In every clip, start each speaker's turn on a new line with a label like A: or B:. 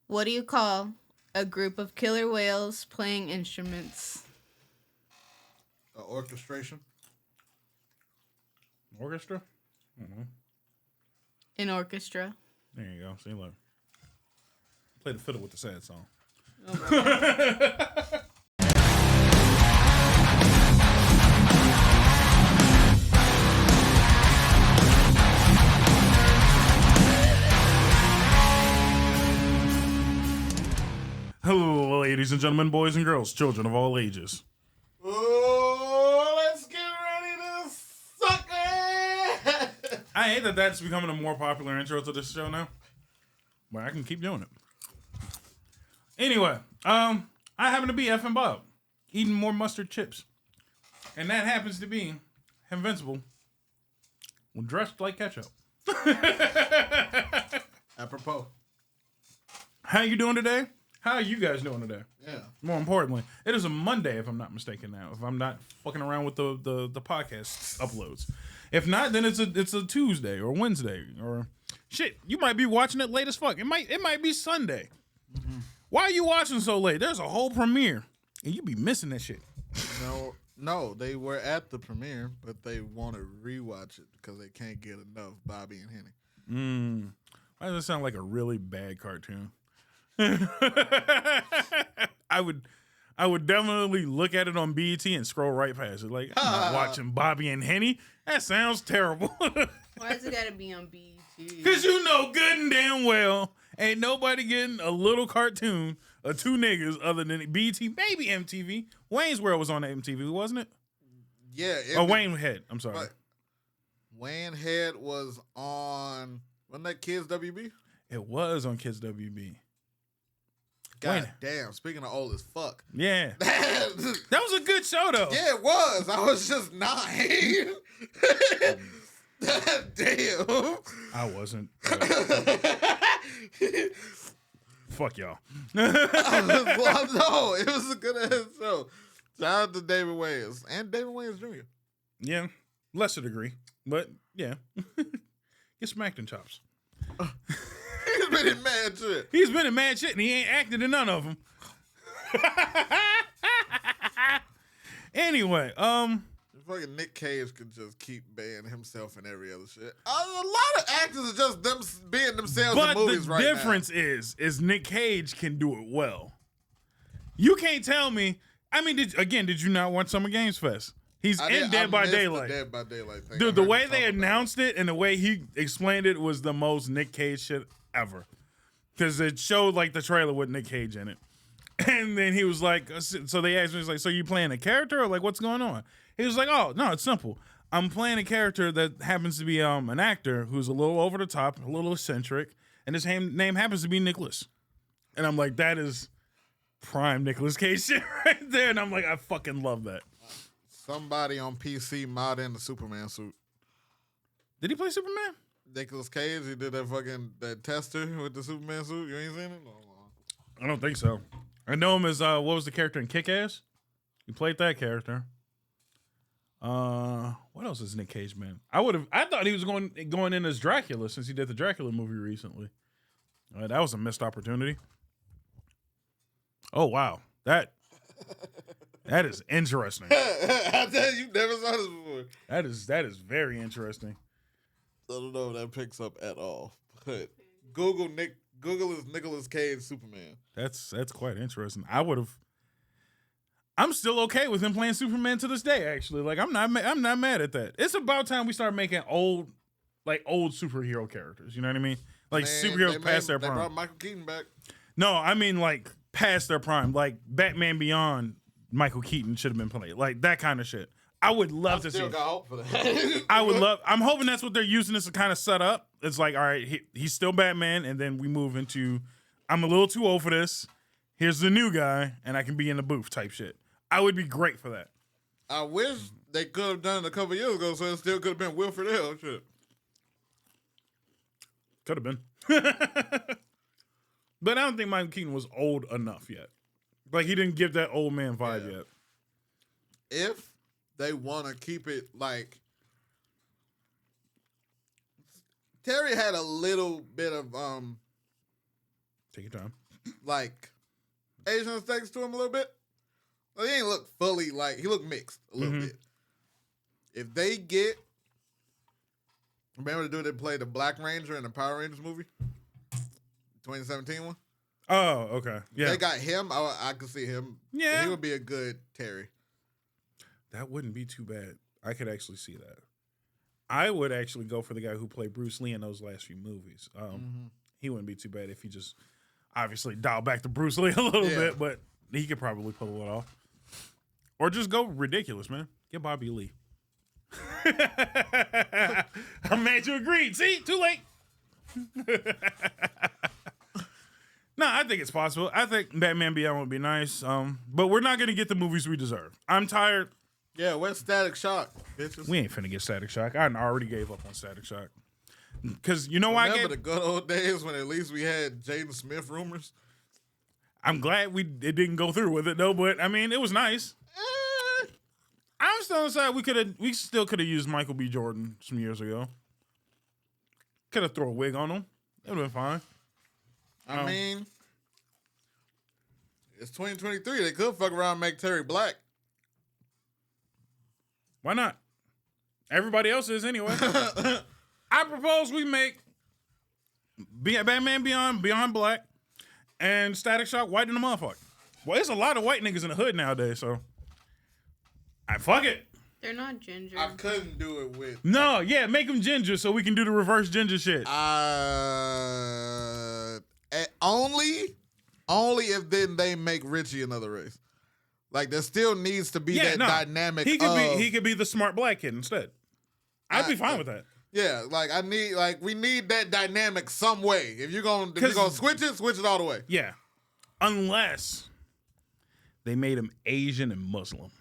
A: What do you call a group of killer whales playing instruments?
B: Orchestration.
C: Orchestra? Mm-hmm.
A: An orchestra.
C: There you go. See, look. Play the fiddle with the sad song.
A: Oh
C: Hello, ladies and gentlemen, boys and girls, children of all ages.
B: Oh, let's get ready to suck it.
C: I hate that that's becoming a more popular intro to this show now, but I can keep doing it. Anyway, I happen to be effing Bob, eating more mustard chips, and that happens to be Invincible, dressed like ketchup.
B: Apropos.
C: How you doing today? How are you guys doing today?
B: Yeah.
C: More importantly, it is a Monday, if I'm not mistaken now. If I'm not fucking around with the podcast uploads. If not, then it's a Tuesday or Wednesday or shit. You might be watching it late as fuck. It might be Sunday. Mm-hmm. Why are you watching so late? There's a whole premiere, and you be missing that shit.
B: No, they were at the premiere, but they want to rewatch it because they can't get enough Bobby and Henny.
C: Why does it sound like a really bad cartoon? I would definitely look at it on BET and scroll right past it. Like, I'm not watching Bobby and Henny. That sounds terrible.
A: Why does it gotta be on BET?
C: Because you know good and damn well ain't nobody getting a little cartoon of two niggas other than BET, maybe MTV. Wayne's World was on MTV, wasn't it?
B: Yeah.
C: Wayne Head. I'm sorry.
B: But Wayne Head was on, wasn't that Kids WB?
C: It was on Kids WB.
B: God damn, speaking of old as fuck.
C: Yeah. That was a good show, though.
B: Yeah, it was. I was just 9. Damn.
C: I wasn't. Fuck y'all.
B: No, it was a good ass show. Shout out to David Wayans and David Wayans Jr.
C: Yeah, lesser degree, but yeah. Get some acting chops.
B: He's been in mad shit.
C: He's been in mad shit, and he ain't acted in none of them. Anyway,
B: Fucking Nick Cage could just keep being himself in every other shit. A lot of actors are just them being themselves in movies right now.
C: But the difference is Nick Cage can do it well. You can't tell me. I mean, did you not watch Summer Games Fest? He's in Dead by Daylight.
B: Dead by Daylight thing.
C: Dude, the way they announced it and the way he explained it was the most Nick Cage shit ever. Because it showed like the trailer with Nick Cage in it. And then he was like, so they asked me, he's like, so you playing a character or like what's going on? He was like, oh, no, it's simple. I'm playing a character that happens to be an actor who's a little over the top, a little eccentric, and his name happens to be Nicholas. And I'm like, that is prime Nicolas Cage shit right there. And I'm like, I fucking love that.
B: Somebody on PC modding the Superman suit.
C: Did he play Superman?
B: Nicolas Cage, he did that tester with the Superman suit. You ain't seen it? No.
C: I don't think so. I know him as what was the character in Kick-Ass? He played that character. What else is Nick Cage, man? I thought he was going in as Dracula since he did the Dracula movie recently. That was a missed opportunity. Oh wow, that is interesting.
B: I tell you, never saw this before.
C: That is very interesting.
B: I don't know if that picks up at all. But Google is Nicolas Cage Superman.
C: That's quite interesting. I'm still okay with him playing Superman to this day. Actually, like I'm not mad at that. It's about time we start making old superhero characters. You know what I mean? Like superheroes past their prime.
B: They brought Michael Keaton back.
C: No, I mean like past their prime. Like Batman Beyond, Michael Keaton should have been played. Like that kind of shit. I would love to see.
B: Still got hope for that.
C: I'm hoping that's what they're using this to kind of set up. It's like, all right, he's still Batman, and then we move into, I'm a little too old for this. Here's the new guy, and I can be in the booth type shit. I would be great for that.
B: I wish they could have done it a couple years ago, so it still could have been Wilfred Hill. Shit.
C: Could have been. But I don't think Michael Keaton was old enough yet. Like, he didn't give that old man vibe yet.
B: If they want to keep it like... Terry had a little bit of
C: Take your time.
B: like Asian aesthetics to him a little bit. Well, he ain't look fully like he looked mixed a little bit. If they get, remember the dude that played the Black Ranger in the Power Rangers movie, 2017 one.
C: Oh, okay. Yeah,
B: They got him. I could see him.
C: Yeah.
B: He would be a good Terry.
C: that wouldn't be too bad. I could actually see that. I would actually go for the guy who played Bruce Lee in those last few movies. He wouldn't be too bad if he just obviously dialed back to Bruce Lee a little bit, but he could probably pull it off. Or just go ridiculous, man. Get Bobby Lee. I'm mad you agreed. See, too late. No, I think it's possible. I think Batman Beyond would be nice. But we're not going to get the movies we deserve. I'm tired.
B: Yeah, where's Static Shock, bitches?
C: We ain't finna get Static Shock. I already gave up on Static Shock. Because you know why I
B: Remember
C: gave...
B: the good old days when at least we had Jaden Smith rumors?
C: I'm glad it didn't go through with it, though. But, I mean, it was nice. I'm still on the side. We still could have used Michael B. Jordan some years ago. Could have thrown a wig on him. It would have been fine.
B: I mean, it's 2023. They could fuck around and make Terry Black.
C: Why not? Everybody else is anyway. I propose we make Batman Beyond Black and Static Shock white in the motherfucker. Well, there's a lot of white niggas in the hood nowadays, so fuck it.
A: They're not ginger.
B: I couldn't do it with.
C: No, yeah, make them ginger so we can do the reverse ginger shit.
B: Only if then they make Richie another race. Like there still needs to be dynamic.
C: He could be the smart black kid instead. I'd be fine with that.
B: Yeah, we need that dynamic some way. If you're gonna switch it all the way.
C: Yeah, unless they made him Asian and Muslim.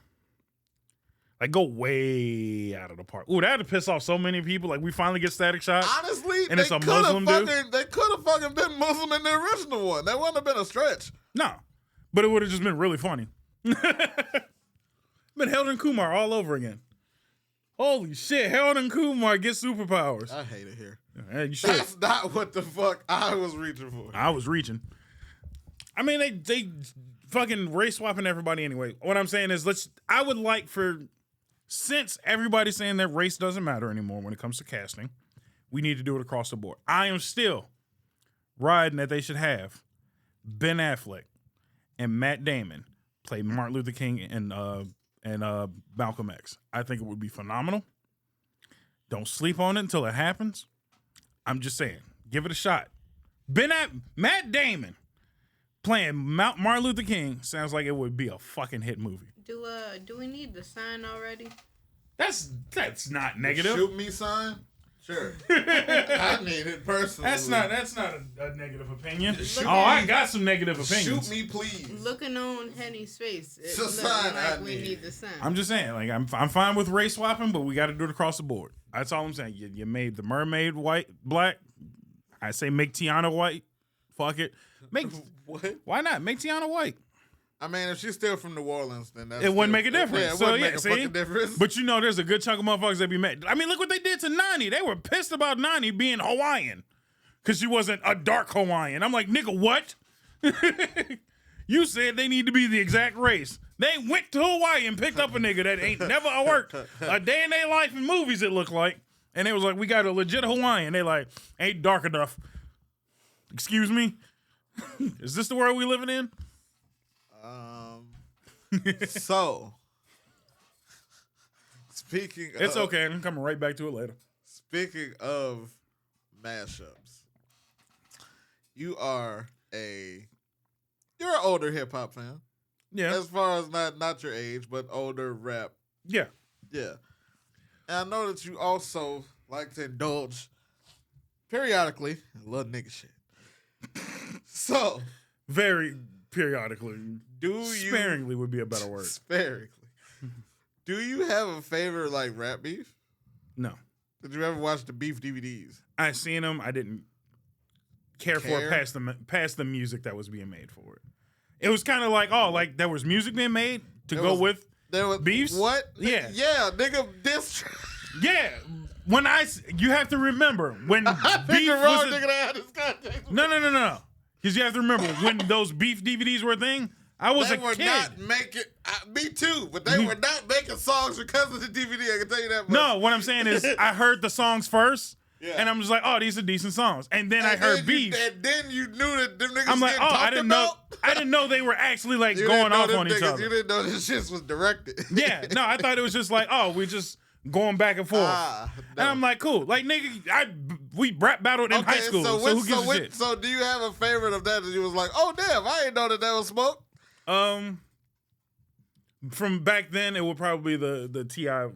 C: Like, go way out of the park. Ooh, that'd piss off so many people. Like, we finally get Static Shock.
B: Honestly,
C: and it's a Muslim dude.
B: They could have fucking been Muslim in the original one. That wouldn't have been a stretch.
C: No, but it would have just been really funny. Been Harold and Kumar all over again. Holy shit, Harold and Kumar get superpowers.
B: I hate it here.
C: Yeah, you should.
B: That's not what the fuck I was reaching for.
C: I was reaching. I mean, they fucking race swapping everybody anyway. What I'm saying is, I would like since everybody's saying that race doesn't matter anymore when it comes to casting, we need to do it across the board. I am still riding that they should have Ben Affleck and Matt Damon play Martin Luther King and Malcolm X. I think it would be phenomenal. Don't sleep on it until it happens. I'm just saying, give it a shot. Matt Damon playing Martin Luther King sounds like it would be a fucking hit movie.
A: Do we need the sign already?
C: That's not negative.
B: Shoot me sign? Sure. I need it personally.
C: That's not a negative opinion. I got some negative opinions.
B: Shoot me, please.
A: Looking on Henny's face,
B: It's a sign I
A: we
B: need.
A: need the sign.
C: I'm just saying, like I'm fine with race swapping, but we got to do it across the board. That's all I'm saying. You made the mermaid black. I say make Tiana white. Fuck it.
B: What?
C: Why not make Tiana white?
B: I mean, if she's still from New Orleans, then
C: It wouldn't make a difference.
B: Yeah, it
C: So,
B: wouldn't make a
C: see?
B: fucking difference.
C: But you know, there's a good chunk of motherfuckers that be mad. I mean, look what they did to Nani. They were pissed about Nani being Hawaiian because she wasn't a dark Hawaiian. I'm like, nigga, what? You said they need to be the exact race. They went to Hawaii and picked up a nigga that ain't never worked a day in their life in movies, it looked like. And they was like, we got a legit Hawaiian. They like, ain't dark enough. Excuse me? Is this the world we living in?
B: So, speaking of...
C: It's okay. I'm coming right back to it later.
B: Speaking of mashups, you're an older hip-hop fan.
C: Yeah.
B: As far as not your age, but older rap.
C: Yeah.
B: Yeah. And I know that you also like to indulge periodically in a little nigga shit. So...
C: Very periodically.
B: Sparingly
C: would be a better word.
B: Sparingly. Do you have a favorite, like, rap beef?
C: No.
B: Did you ever watch the beef DVDs?
C: I seen them. I didn't care for it past the music that was being made for it. It was kind of like, there was music being made to go with beefs.
B: What?
C: Yeah.
B: Yeah, nigga, this...
C: Yeah. You have to remember, when beef
B: the wrong
C: was...
B: nigga that had this context.
C: No. Because you have to remember when those beef DVDs were a thing. I was
B: They
C: a
B: were
C: kid.
B: not making. Me too, but they were not making songs because of the DVD. I can tell you that much.
C: No, what I'm saying is I heard the songs first,
B: Yeah.
C: and I'm just like, oh, these are decent songs. And then I
B: And
C: heard
B: then
C: beef.
B: And then you knew that them niggas
C: I'm like,
B: getting
C: oh, I
B: talked
C: didn't know.
B: about.
C: I didn't know they were actually like
B: You
C: going
B: didn't know
C: off
B: them
C: on each
B: niggas-
C: other.
B: You didn't know this shit was directed.
C: Yeah, no, I thought it was just like, oh, we're just going back and forth.
B: No.
C: And I'm like, cool. Like, nigga, we rap battled in high school, so who gives a shit?
B: So do you have a favorite of that you was like, oh damn, I didn't know that was smoke?
C: From back then, it would probably be the T.I.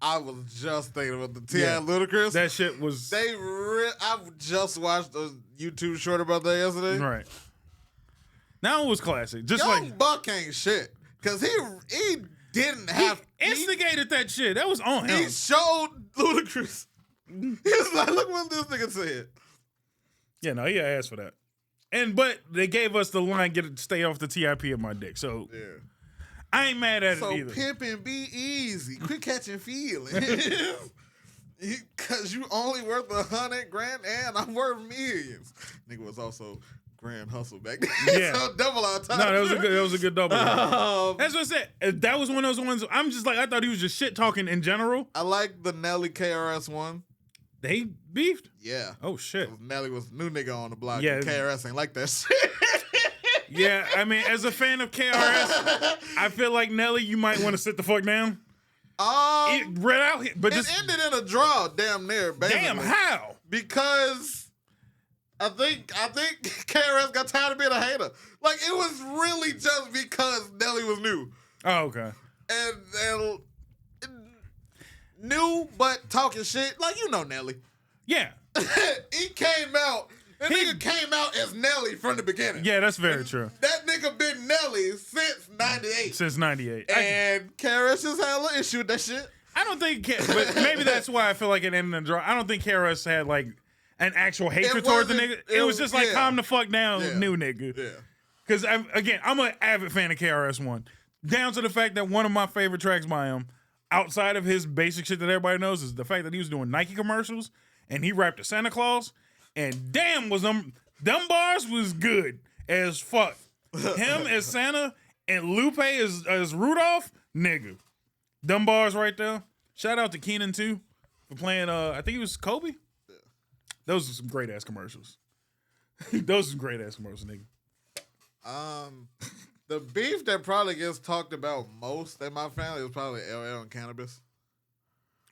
B: I was just thinking about the T.I.
C: Yeah.
B: Ludacris.
C: That shit was
B: I just watched a YouTube short about that yesterday.
C: right. That one was classic. Just
B: Young
C: like
B: Buck ain't shit. Cause he didn't have
C: he instigated that shit. That was on him.
B: He showed Ludacris. He was like, look what this nigga said.
C: Yeah, no, he asked for that. But they gave us the line, stay off the TIP of my dick. So
B: Yeah.
C: I ain't mad at
B: So
C: it either.
B: pimping be easy. Quit catching feelings. Cause you only worth $100 grand and I'm worth millions. Nigga was also Grand Hustle back then.
C: Yeah.
B: So double our time.
C: No, that was a good double. That's what I said. That was one of those ones. I'm just like, I thought he was just shit talking in general.
B: I like the Nelly KRS one.
C: They beefed.
B: Yeah.
C: Oh shit.
B: Nelly was new nigga on the block.
C: Yeah.
B: Yeah. KRS ain't like that shit.
C: Yeah, I mean, as a fan of KRS, I feel like Nelly, you might want to sit the fuck down. It read out, but
B: It
C: just
B: ended in a draw, damn near. Basically.
C: damn how.
B: Because I think KRS got tired of being a hater. Like it was really just because Nelly was new
C: Oh, okay.
B: and new but talking shit. Like you know Nelly.
C: Yeah,
B: He came out. That nigga came out as Nelly from the beginning.
C: yeah, that's very true.
B: That nigga been Nelly since '98.
C: Since '98,
B: And KRS just had a little issue with that shit.
C: I don't think, but maybe that's why I feel like it ended in a draw. I don't think KRS had like an actual hatred toward the nigga. It was just like calm the fuck down, new nigga.
B: Yeah.
C: Because I'm an avid fan of KRS-One, down to the fact that one of my favorite tracks by him, outside of his basic shit that everybody knows, is the fact that he was doing Nike commercials and he rapped to Santa Claus, and damn was them bars was good as fuck. Him as Santa and Lupe as Rudolph, nigga. Them bars right there. Shout out to Keenan too for playing. I think it was Kobe. Yeah. Those are some great ass commercials. Those are some great ass commercials, nigga.
B: The beef that probably gets talked about most in my family is probably LL and cannabis.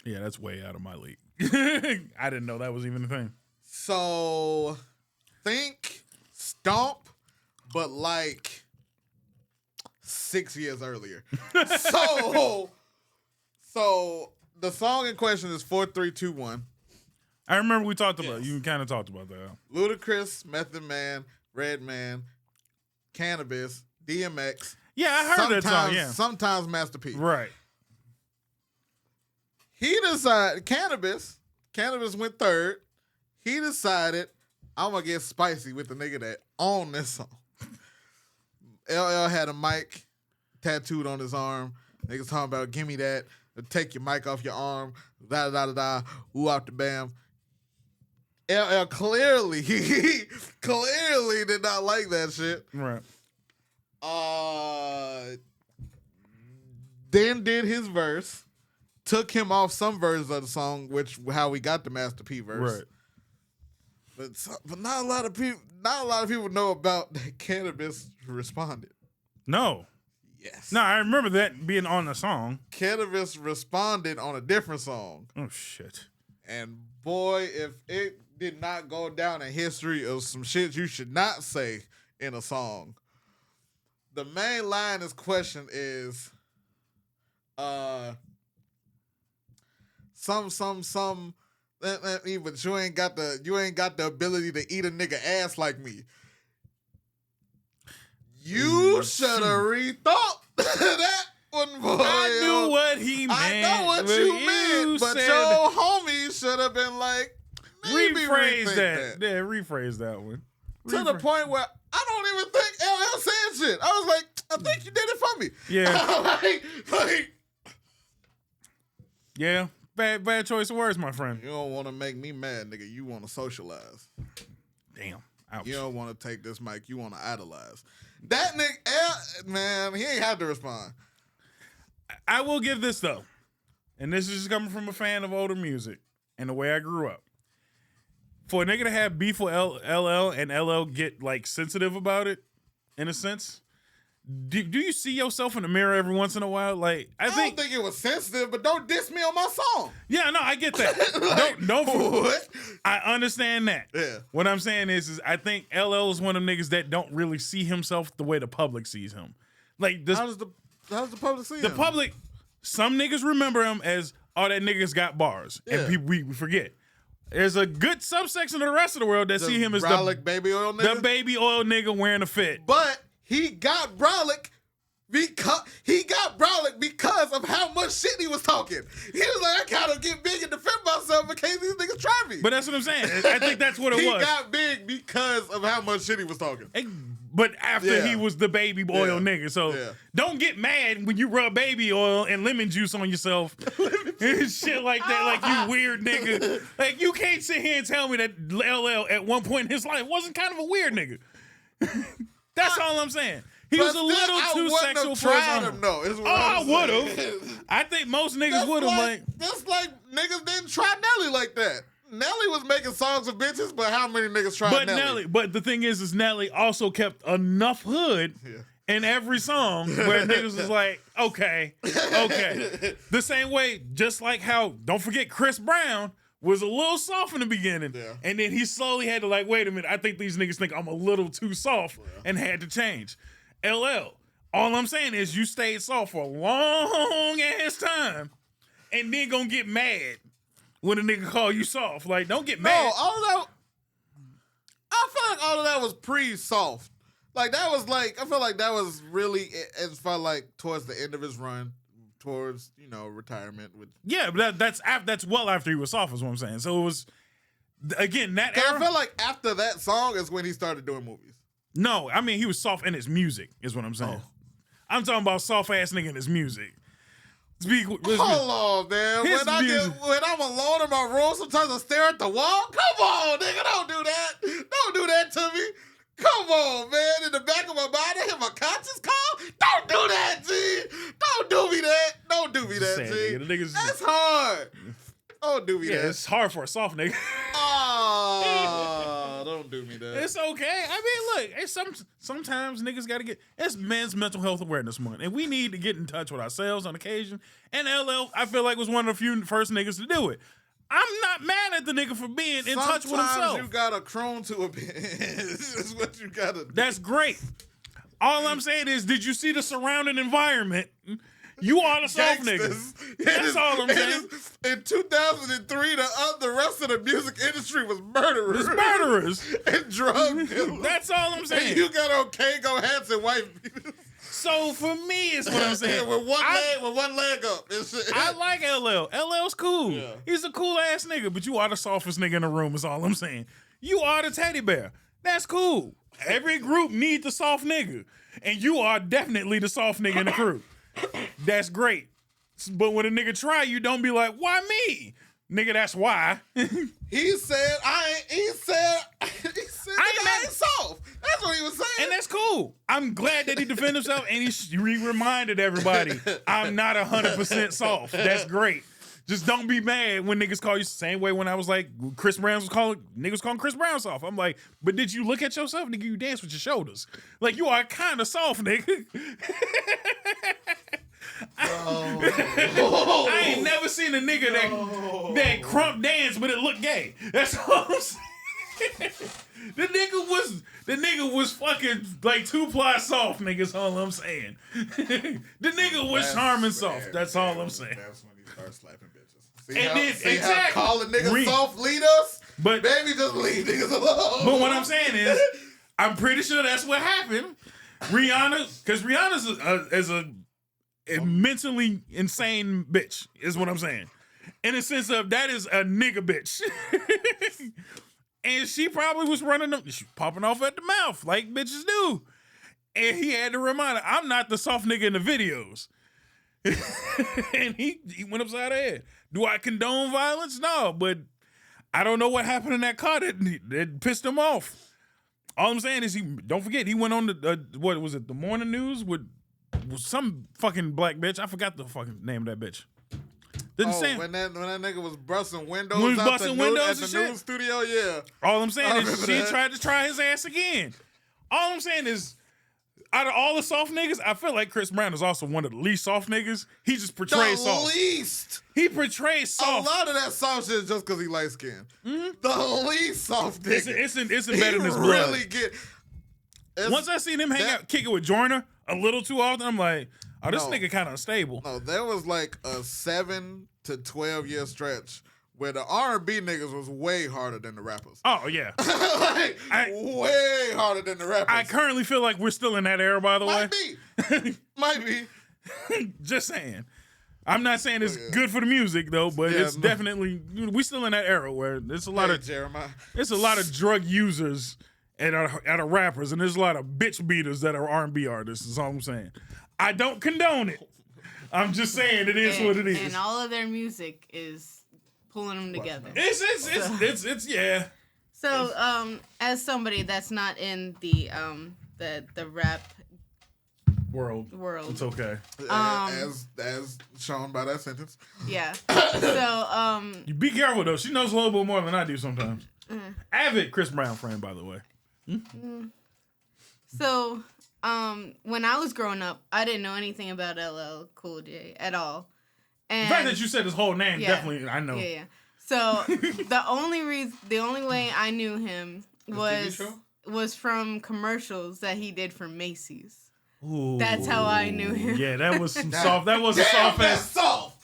C: Yeah, that's way out of my league. I didn't know that was even a thing.
B: So think Stomp, but like 6 years earlier. So the song in question is 4321.
C: I remember we talked about it. You kind of talked about that.
B: Ludacris, Method Man, Redman, Cannabis, DMX.
C: Yeah, I heard that song. Yeah,
B: Sometimes Master P.
C: right.
B: He decided Cannabis went third. He decided I'm gonna get spicy with the nigga that owned this song. LL had a mic tattooed on his arm. Niggas talking about give me that, take your mic off your arm, da da da da, ooh out the bam. LL clearly did not like that shit.
C: Right.
B: Then did his verse, took him off some versions of the song, which how we got the Master P verse.
C: Right.
B: But not a lot of people know about that Cannabis responded.
C: No.
B: Yes.
C: No, I remember that being on the song.
B: Cannabis responded on a different song.
C: Oh shit.
B: And boy, if it did not go down in history of some shit you should not say in a song. The main line in this question is but you ain't got the ability to eat a nigga ass like me. You should have rethought that one, boy.
C: I knew what he meant.
B: I know what you meant, but your homie should have been like, maybe
C: rephrase that.
B: that.
C: Yeah, rephrase that one.
B: To the point where I don't even think LL said shit. I was like, I think you did it for me.
C: Yeah.
B: like,
C: yeah. Bad choice of words, my friend.
B: you don't want to make me mad, nigga. You want to socialize.
C: Damn. Ouch.
B: You don't want to take this mic. You want to idolize. That nigga, man, he ain't had to respond.
C: I will give this though, and this is just coming from a fan of older music and the way I grew up. For a nigga to have beef with LL and LL get like sensitive about it, in a sense, do you see yourself in the mirror every once in a while? Like I
B: don't think it was sensitive, but don't diss me on my song.
C: Yeah, no, I get that.
B: Like,
C: don't
B: what?
C: I understand that.
B: Yeah.
C: What I'm saying is I think LL is one of them niggas that don't really see himself the way the public sees him. Like this,
B: How does the public see
C: the
B: him?
C: public, some niggas remember him as, oh, that nigga's got bars.
B: Yeah.
C: And people, we forget. There's a good subsection of the rest of the world that see him as
B: brolic baby oil nigga.
C: the baby oil nigga wearing a fit.
B: But he got brolic because of how much shit he was talking. He was like, I gotta get big and defend myself in case these niggas try me.
C: But that's what I'm saying. I think that's what it
B: he
C: was.
B: He got big because of how much shit he was talking.
C: But after
B: Yeah.
C: he was the baby oil nigga. So don't get mad when you rub baby oil and lemon juice on yourself. And shit like that. Like, you weird nigga. Like, you can't sit here and tell me that LL at one point in his life wasn't kind of a weird nigga. That's all I'm saying. He was a little too sexual for his own. I would have. I think most niggas would have.
B: That's like niggas didn't try Nelly like that. Nelly was making songs with bitches, but how many niggas tried Nelly?
C: But the thing is Nelly also kept enough hood in every song where niggas was like, okay. The same way, just like how, don't forget, Chris Brown was a little soft in the beginning.
B: Yeah.
C: And then he slowly had to like, wait a minute, I think these niggas think I'm a little too soft and had to change. LL, all I'm saying is you stayed soft for a long ass time and then gonna get mad when a nigga call you soft. Like, don't get mad.
B: No, all of that. I feel like all of that was pre-soft. Like, that was like, I feel like that was really, it felt like towards the end of his run, towards, retirement.
C: Yeah, but that's well after he was soft, is what I'm saying. So it was, again, that era.
B: I feel like after that song is when he started doing movies.
C: No, I mean, he was soft in his music, is what I'm saying. I'm talking about soft ass nigga in his music.
B: Hold on, man. When I'm alone in my room, sometimes I stare at the wall. Come on, nigga, don't do that. Don't do that to me. Come on, man. In the back of my mind, I hear my conscience call. Don't do that, G. Don't do me that. Don't do me that, G. That's hard. Don't do me that.
C: Yeah, it's hard for a soft nigga.
B: Oh, don't do me that.
C: It's okay. I mean, look, it's sometimes niggas got to get, it's Men's Mental Health Awareness Month, and we need to get in touch with ourselves on occasion. And LL, I feel like, was one of the few first niggas to do it. I'm not mad at the nigga for being in touch with himself.
B: Sometimes you gotta crone to a bit. That's what you gotta do.
C: That's great. All I'm saying is, did you see the surrounding environment? You are the soft niggas. That's all I'm saying.
B: In 2003, the rest of the music industry was murderers.
C: It's murderers.
B: And drug dealers.
C: That's all I'm saying.
B: And you got on Kango hats and white people.
C: So for me, it's what I'm saying.
B: with one leg up.
C: I like LL. LL's cool.
B: Yeah.
C: He's a cool ass nigga, but you are the softest nigga in the room, is all I'm saying. You are the teddy bear. That's cool. Every group needs the soft nigga. And you are definitely the soft nigga in the crew. That's great. But when a nigga try you, don't be like, why me? Nigga, that's why.
B: He said I ain't soft. That's what he was saying.
C: And that's cool. I'm glad that he defended himself and he reminded everybody, I'm not 100% soft. That's great. Just don't be mad when niggas call you the same way when I was like, niggas calling Chris Brown soft. I'm like, but did you look at yourself, nigga? You dance with your shoulders. Like, you are kind of soft, nigga. I ain't never seen a nigga that crump dance, but it looked gay. That's all I'm saying. The nigga was fucking like 2-ply soft, niggas. All I'm saying. The nigga was charming soft. That's all I'm saying.
B: That's when he starts slapping bitches.
C: See
B: how calling niggas soft lead us?
C: But
B: baby, just leave niggas alone.
C: But what I'm saying is, I'm pretty sure that's what happened. Because Rihanna's is a mentally insane bitch, is what I'm saying. In the sense of, that is a nigga bitch. And she probably was popping off at the mouth like bitches do. And he had to remind her, I'm not the soft nigga in the videos. And he went upside the head. Do I condone violence? No, but I don't know what happened in that car that pissed him off. All I'm saying is don't forget, he went on the, what was it, the morning news with some fucking black bitch. I forgot the fucking name of that bitch. Didn't say
B: when that nigga was busting windows
C: When he was
B: out
C: busting windows
B: at the
C: and
B: news studio, yeah.
C: All I'm saying is she
B: that.
C: tried to try his ass again. All I'm saying is, out of all the soft niggas, I feel like Chris Brown is also one of the least soft niggas. He just portrays soft.
B: The least.
C: He portrays soft.
B: A lot of that soft shit is just because he light skinned. The least soft nigga.
C: It's embedded in his blood.
B: Really get.
C: Once I seen him hang out, kick it with Joyner a little too often, I'm like, oh, this nigga kind of unstable.
B: No, there was like a 7 to 12 year stretch where the R&B niggas was way harder than the rappers.
C: Oh, yeah.
B: Way harder than the rappers.
C: I currently feel like we're still in that era, by the way.
B: Might be.
C: Just saying. I'm not saying it's good for the music, though, but it's definitely, we still in that era where there's a lot of
B: Jeremiah.
C: It's a lot of drug users and are rappers, and there's a lot of bitch beaters that are R&B artists, is all I'm saying. I don't condone it. I'm just saying it is what it is.
A: And all of their music is pulling them together.
C: It's yeah.
A: So, as somebody that's not in the rap
C: world, it's okay.
B: As shown by that sentence.
A: Yeah. So,
C: you be careful though. She knows a little bit more than I do sometimes. Avid Chris Brown friend, by the way.
A: So, when I was growing up, I didn't know anything about LL Cool J at all. And
C: the fact that you said his whole name, definitely, I know.
A: Yeah. So the only way I knew him was from commercials that he did for Macy's.
C: Ooh.
A: That's how I knew him.
C: Yeah, that was some soft. That was a soft ass.
B: Soft.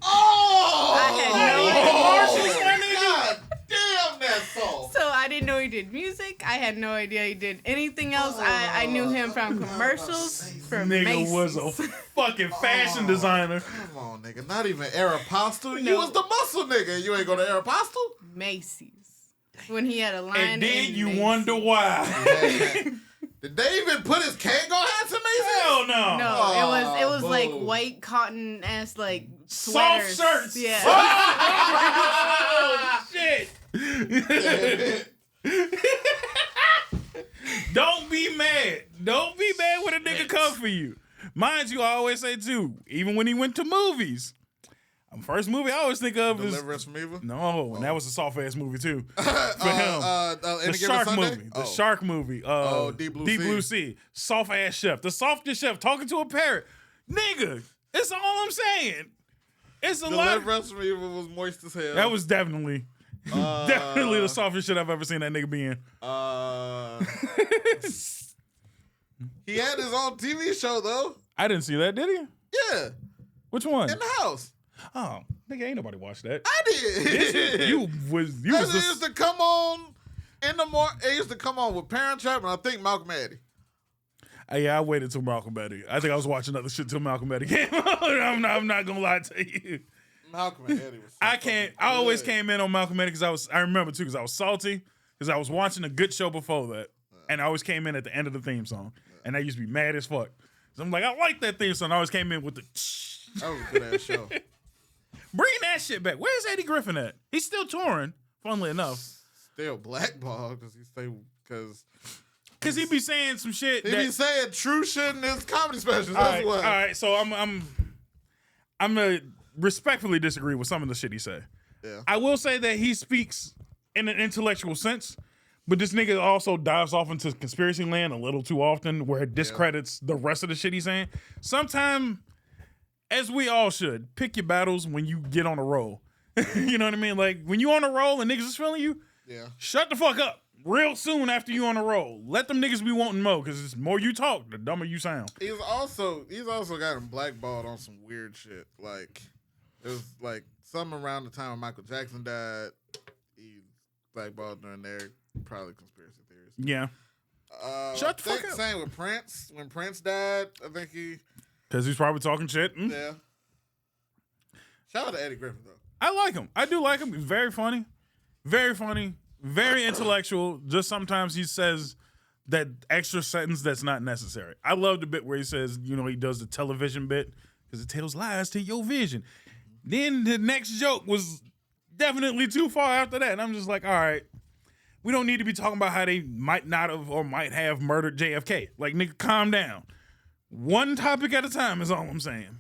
B: Oh,
A: I had no idea.
C: Commercials, my nigga.
B: God damn, that's soft.
A: So I didn't know he did music. I had no idea he did anything else. I knew him from commercials. From
C: Nigga
A: Macy's.
C: was a fucking fashion designer.
B: Come on, nigga. Not even Aeropostale. You was the muscle nigga. You ain't go to Aeropostale?
A: Macy's. When he had a line.
C: And then
A: in
C: you
A: Macy's.
C: wonder why.
B: Did they even put his Kango hats in Macy's?
C: Hell no.
A: No, it was like
B: boo.
A: white cotton ass like
C: Soft
A: sweaters.
C: shirts.
A: Yeah.
C: Oh, shit. Don't be mad. Don't be mad when a nigga come for you. Mind you, I always say too, even when he went to movies, first movie I always think of is
B: Deliverance from Evil?
C: No, and that was a soft ass movie too. For him.
B: The
C: Shark movie. The Shark movie.
B: Deep Blue
C: Deep
B: Sea.
C: Blue Sea. Soft ass chef. The softest chef talking to a parrot. Nigga, that's all I'm saying. It's a lot.
B: Deliverance from Evil was moist as hell.
C: That was definitely the softest shit I've ever seen that nigga be in.
B: He had his own TV show though.
C: I didn't see that, did he?
B: Yeah,
C: Which one?
B: in the house.
C: Oh, nigga, ain't nobody watched that.
B: I did.
C: You was
B: It used to come on in the morning. It used to come on with Parent Trap and I think Malcolm Eddie.
C: Yeah, I waited till Malcolm Eddie. I think I was watching other shit till Malcolm Eddie came on. I'm not gonna lie to you.
B: Malcolm and Eddie was.
C: I always came in on Malcolm Eddie because I remember too because I was salty because I was watching a good show before that, and I always came in at the end of the theme song, and I used to be mad as fuck. So I'm like, I like that theme song. I always came in with the.
B: That was a good ass show.
C: Bring that shit back. Where's Eddie Griffin at? He's still touring. Funnily enough,
B: Still blackballed
C: because he be saying some shit.
B: he be saying true shit in his comedy specials.
C: All
B: That's
C: right,
B: why.
C: all right. So I'm gonna respectfully disagree with some of the shit he said.
B: Yeah.
C: I will say that he speaks in an intellectual sense, but this nigga also dives off into conspiracy land a little too often, where it discredits the rest of the shit he's saying. Sometimes, as we all should, pick your battles when you get on a roll. You know what I mean? Like when you on a roll and niggas is feeling you, shut the fuck up. Real soon after you on a roll, let them niggas be wanting more because the more you talk, the dumber you sound.
B: He's also got him blackballed on some weird shit. Like it was like something around the time when Michael Jackson died. He blackballed during there. Probably conspiracy theories.
C: Yeah. Shut the fuck up.
B: Same with Prince. When Prince died, I think
C: because he's probably talking shit.
B: Yeah. Shout out to Eddie Griffin though.
C: I like him. I do like him. He's very funny. Very funny. Very intellectual. Just sometimes he says that extra sentence that's not necessary. I love the bit where he says, you know, he does the television bit because it tells lies to your vision. Then the next joke was definitely too far after that. And I'm just like, all right. We don't need to be talking about how they might not have or might have murdered JFK. Like, nigga, calm down. One topic at a time is all I'm saying.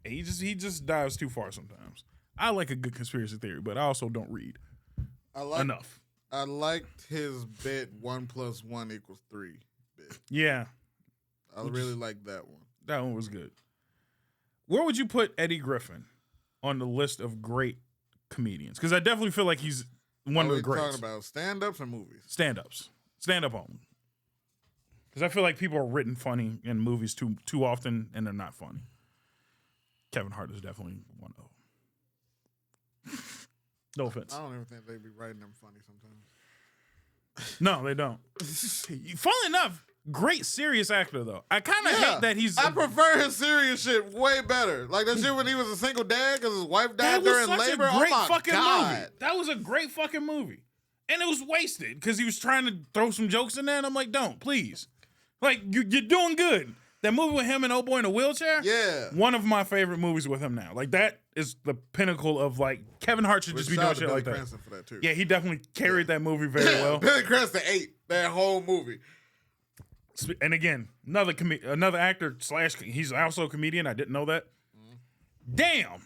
C: And he just dives too far sometimes. I like a good conspiracy theory, but I also don't read enough.
B: I liked his bit 1 + 1 = 3 bit.
C: Yeah.
B: I really liked that one.
C: That one was good. Where would you put Eddie Griffin on the list of great comedians? Because I definitely feel like he's one of the greats.
B: Talking about stand-ups or movies?
C: Stand-ups. Stand-up only. Because I feel like people are written funny in movies too often, and they're not funny. Kevin Hart is definitely one of them. No offense.
B: I don't even think they be writing them funny sometimes.
C: No, they don't. Funnily enough, great serious actor, though. I kind of hate that he's...
B: I prefer his serious shit way better. Like that shit when he was a single dad because his wife died during labor.
C: That was such a great
B: fucking
C: movie. That was a great fucking movie. And it was wasted because he was trying to throw some jokes in there, and I'm like, don't, please. Like, you're doing good. That movie with him and old boy in a wheelchair?
B: Yeah.
C: One of my favorite movies with him now. Like, that is the pinnacle of, like, Kevin Hart should just be doing shit like that.
B: Cranston for that too.
C: Yeah, he definitely carried that movie very well.
B: Billy Cranston ate that whole movie.
C: And again, another actor / he's also a comedian. I didn't know that. Damn,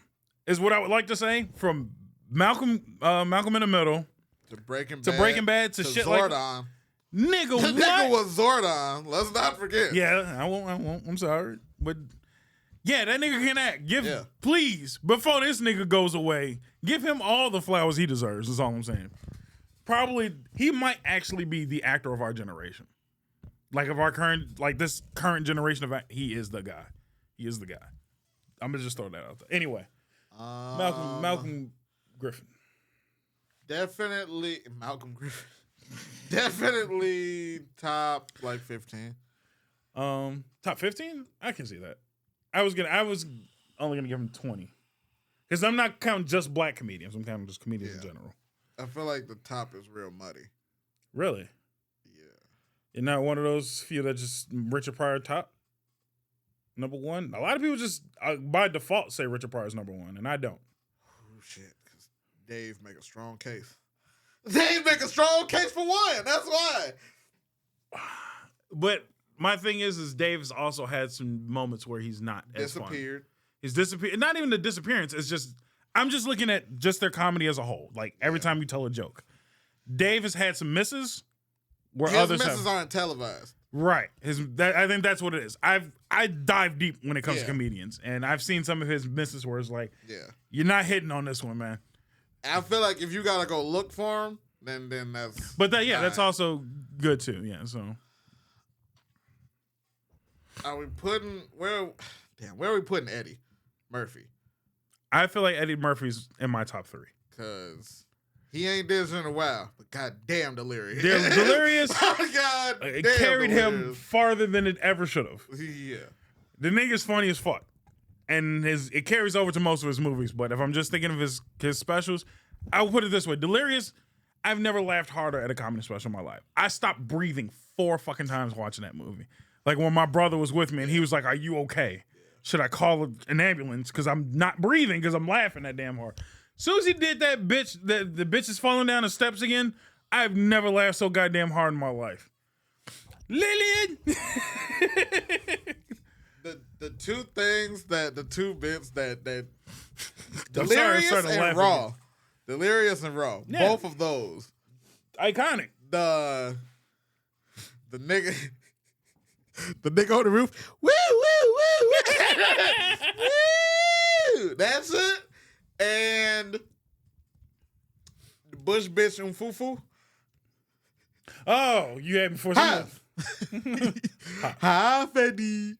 C: is what I would like to say. From Malcolm in the Middle
B: to Breaking Bad
C: to shit
B: Zordon.
C: like nigga, what?
B: Nigga was Zordon. Let's not forget.
C: Yeah, I won't. I'm sorry, but yeah, that nigga can act. Please, before this nigga goes away, give him all the flowers he deserves. Is all I'm saying. Probably he might actually be the actor of our generation. Like of our this current generation of he is the guy. He is the guy. I'm gonna just throw that out there. Anyway, Malcolm Griffin.
B: Definitely Malcolm Griffin. Definitely top 15.
C: Top 15? I can see that. I was only gonna give him 20. Because I'm not counting just black comedians. I'm counting just comedians in general.
B: I feel like the top is real muddy.
C: Really?
B: Yeah.
C: You're not one of those few that just Richard Pryor top? Number one? A lot of people just by default say Richard Pryor is number one, and I don't.
B: Oh shit. Because Dave make a strong case. Dave make a strong case for one. That's why.
C: But my thing is Dave's also had some moments where he's not as
B: disappeared.
C: He's disappeared. Not even the disappearance. It's just I'm just looking at just their comedy as a whole. Like every time you tell a joke, Dave has had some misses where
B: His
C: others
B: misses aren't televised.
C: Right. I think that's what it is. I dive deep when it comes to comedians, and I've seen some of his misses where it's like, you're not hitting on this one, man.
B: I feel like if you gotta go look for him, then that's.
C: But that's also good too. Yeah. So.
B: Are we putting where are we putting Eddie Murphy?
C: I feel like Eddie Murphy's in my top 3.
B: Cause he ain't did this in a while, but goddamn Delirious.
C: Delirious.
B: God
C: it
B: damn
C: carried
B: Delirious.
C: him farther than it ever should have.
B: Yeah.
C: The nigga's funny as fuck. And it carries over to most of his movies. But if I'm just thinking of his specials, I will put it this way. Delirious, I've never laughed harder at a comedy special in my life. I stopped breathing 4 fucking times watching that movie. Like when my brother was with me and he was like, "Are you okay? Should I call an ambulance? Because I'm not breathing because I'm laughing that damn hard." As soon as he did that bitch, the bitch is falling down the steps again, I've never laughed so goddamn hard in my life. Lillian!
B: The two bits that
C: Delirious
B: and Raw. Delirious and Raw.
C: Yeah.
B: Both of those.
C: Iconic.
B: The nigga on the roof. Woo, woo, woo, woo. Woo. That's it. And the Bush bitch and Fufu.
C: Oh, you had before some
B: Hi, Fetty.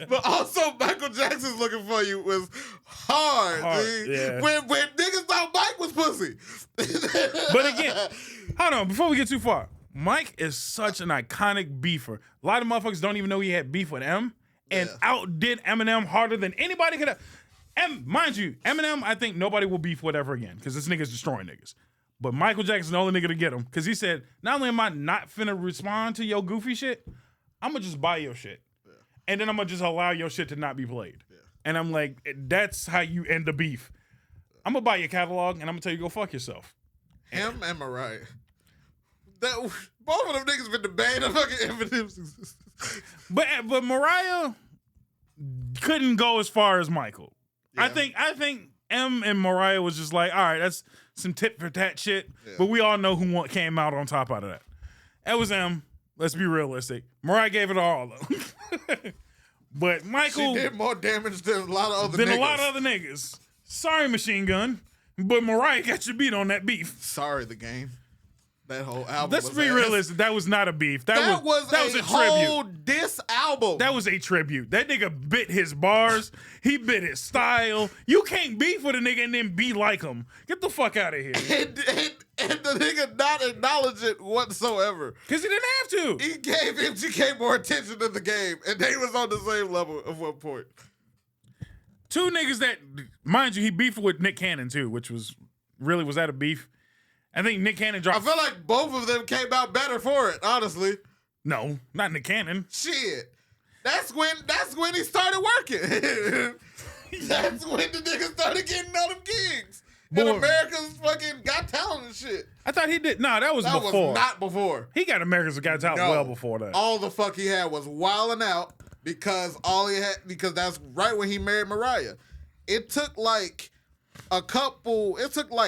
B: But also, Michael Jackson's Looking For You was hard.
C: Yeah.
B: When niggas thought Mike was pussy.
C: But again, hold on, before we get too far, Mike is such an iconic beefer. A lot of motherfuckers don't even know he had beef with M and outdid Eminem harder than anybody could have. Mind you, Eminem, I think nobody will beef with ever again because this nigga's destroying niggas. But Michael Jackson's the only nigga to get him because he said, not only am I not finna respond to your goofy shit, I'm gonna just buy your shit. Yeah. And then I'm gonna just allow your shit to not be played. Yeah. And I'm like, that's how you end the beef. I'm gonna buy your catalog and I'm gonna tell you go fuck yourself.
B: Him and Mariah. Both of them niggas been the bane of fucking Eminem's existence.
C: But Mariah couldn't go as far as Michael. Yeah. I think M and Mariah was just like, all right, that's some tit for tat shit. Yeah. But we all know who came out on top out of that. That was M. Let's be realistic. Mariah gave it all though. But Michael,
B: she did more damage than a lot of other
C: niggas. Sorry, Machine Gun, but Mariah got your beat on that beef.
B: Sorry, the game. That whole album.
C: Let's be realistic. That was not a beef. That was a
B: whole
C: tribute.
B: Diss album.
C: That was a tribute. That nigga bit his bars. He bit his style. You can't beef with a nigga and then be like him. Get the fuck out of here.
B: And the nigga not acknowledge it whatsoever.
C: Because he didn't have to.
B: He gave MGK more attention than the game, and they was on the same level at one point.
C: Two niggas that, mind you, he beefed with Nick Cannon too, which was that a beef? I think Nick Cannon dropped.
B: I feel like both of them came out better for it, honestly.
C: No, not Nick Cannon.
B: Shit. That's when he started working. That's when the nigga started getting all them gigs. And America's fucking Got Talent and shit.
C: I thought he did. No, that was before.
B: That was not before.
C: He got America's Got Talent well before that.
B: All the fuck he had was Wildin' Out because that's right when he married Mariah. It took like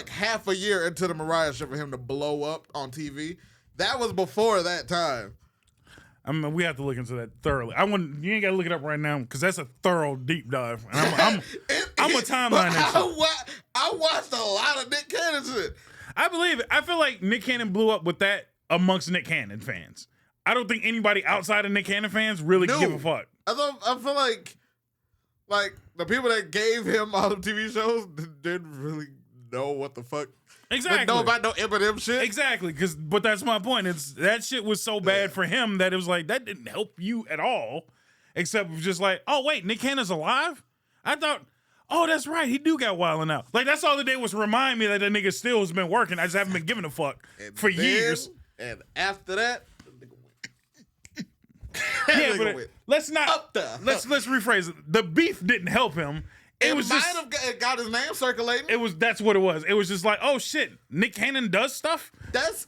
B: half a year into the Mariah shit for him to blow up on TV. That was before that time.
C: I mean, we have to look into that thoroughly. You ain't got to look it up right now because that's a thorough deep dive. And I'm a timeline that shit.
B: I watched a lot of Nick Cannon shit.
C: I believe it. I feel like Nick Cannon blew up with that amongst Nick Cannon fans. I don't think anybody outside of Nick Cannon fans really give a fuck.
B: I feel like the people that gave him all the TV shows didn't really know what the fuck.
C: Exactly.
B: Didn't know about no Eminem shit.
C: Exactly. But that's my point. That shit was so bad for him that it was like, that didn't help you at all. Except it was just like, oh, wait, Nick Cannon's alive? I thought, oh, that's right. He do got Wildin' Out. Like, that's all the day was remind me that the nigga still has been working. I just haven't been giving a fuck for years.
B: And after that,
C: yeah, but let's rephrase it. The beef didn't help him.
B: It might have got his name circulating.
C: That's what it was. It was just like, oh shit, Nick Cannon does stuff.
B: That's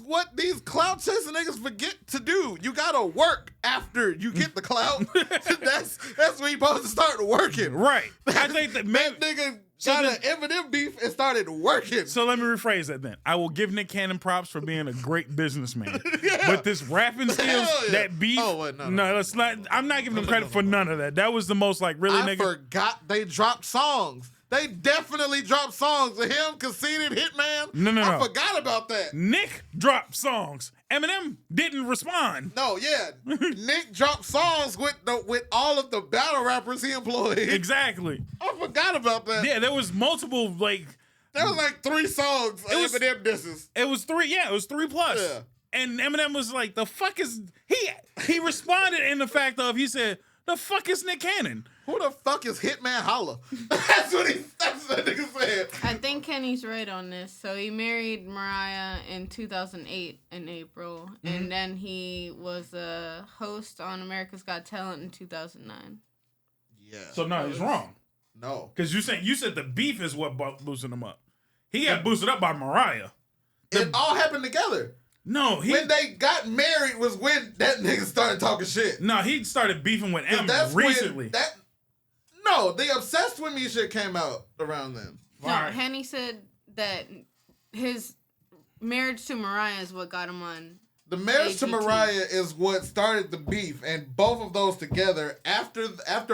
B: what these clout chasing niggas forget to do. You gotta work after you get the clout. that's when you supposed to start working.
C: Right. I think that
B: nigga got an Eminem beef and started working.
C: So let me rephrase that then. I will give Nick Cannon props for being a great businessman. Yeah. But this rapping skills, that beef, no, let's not. I'm not giving him credit for none of that. That was the most like really nigga.
B: I forgot they dropped songs. They definitely dropped songs. Him, Conceited, Hitman.
C: No.
B: I forgot about that.
C: Nick dropped songs. Eminem didn't respond.
B: No, yeah. Nick dropped songs with all of the battle rappers he employed.
C: Exactly.
B: I forgot about that.
C: Yeah, there was multiple like.
B: There was like 3 songs of Eminem disses.
C: It was 3. Yeah, it was 3 plus. Yeah. And Eminem was like, "The fuck is he?" He responded in the fact of he said, "The fuck is Nick Cannon?
B: Who the fuck is Hitman Holla?" That's what nigga said.
A: I think Kenny's right on this. So he married Mariah in 2008 in April, and then he was a host on America's Got Talent in 2009.
B: Yeah.
C: So no, he's wrong.
B: No,
C: because you said the beef is what boosted him up. He got boosted up by Mariah.
B: It all happened together.
C: No,
B: when they got married was when that nigga started talking shit.
C: No, he started beefing with M recently.
B: The Obsessed With Me shit came out around then.
A: No, right. Henny said that his marriage to Mariah is what got him on.
B: The marriage to Mariah is what started the beef, and both of those together, after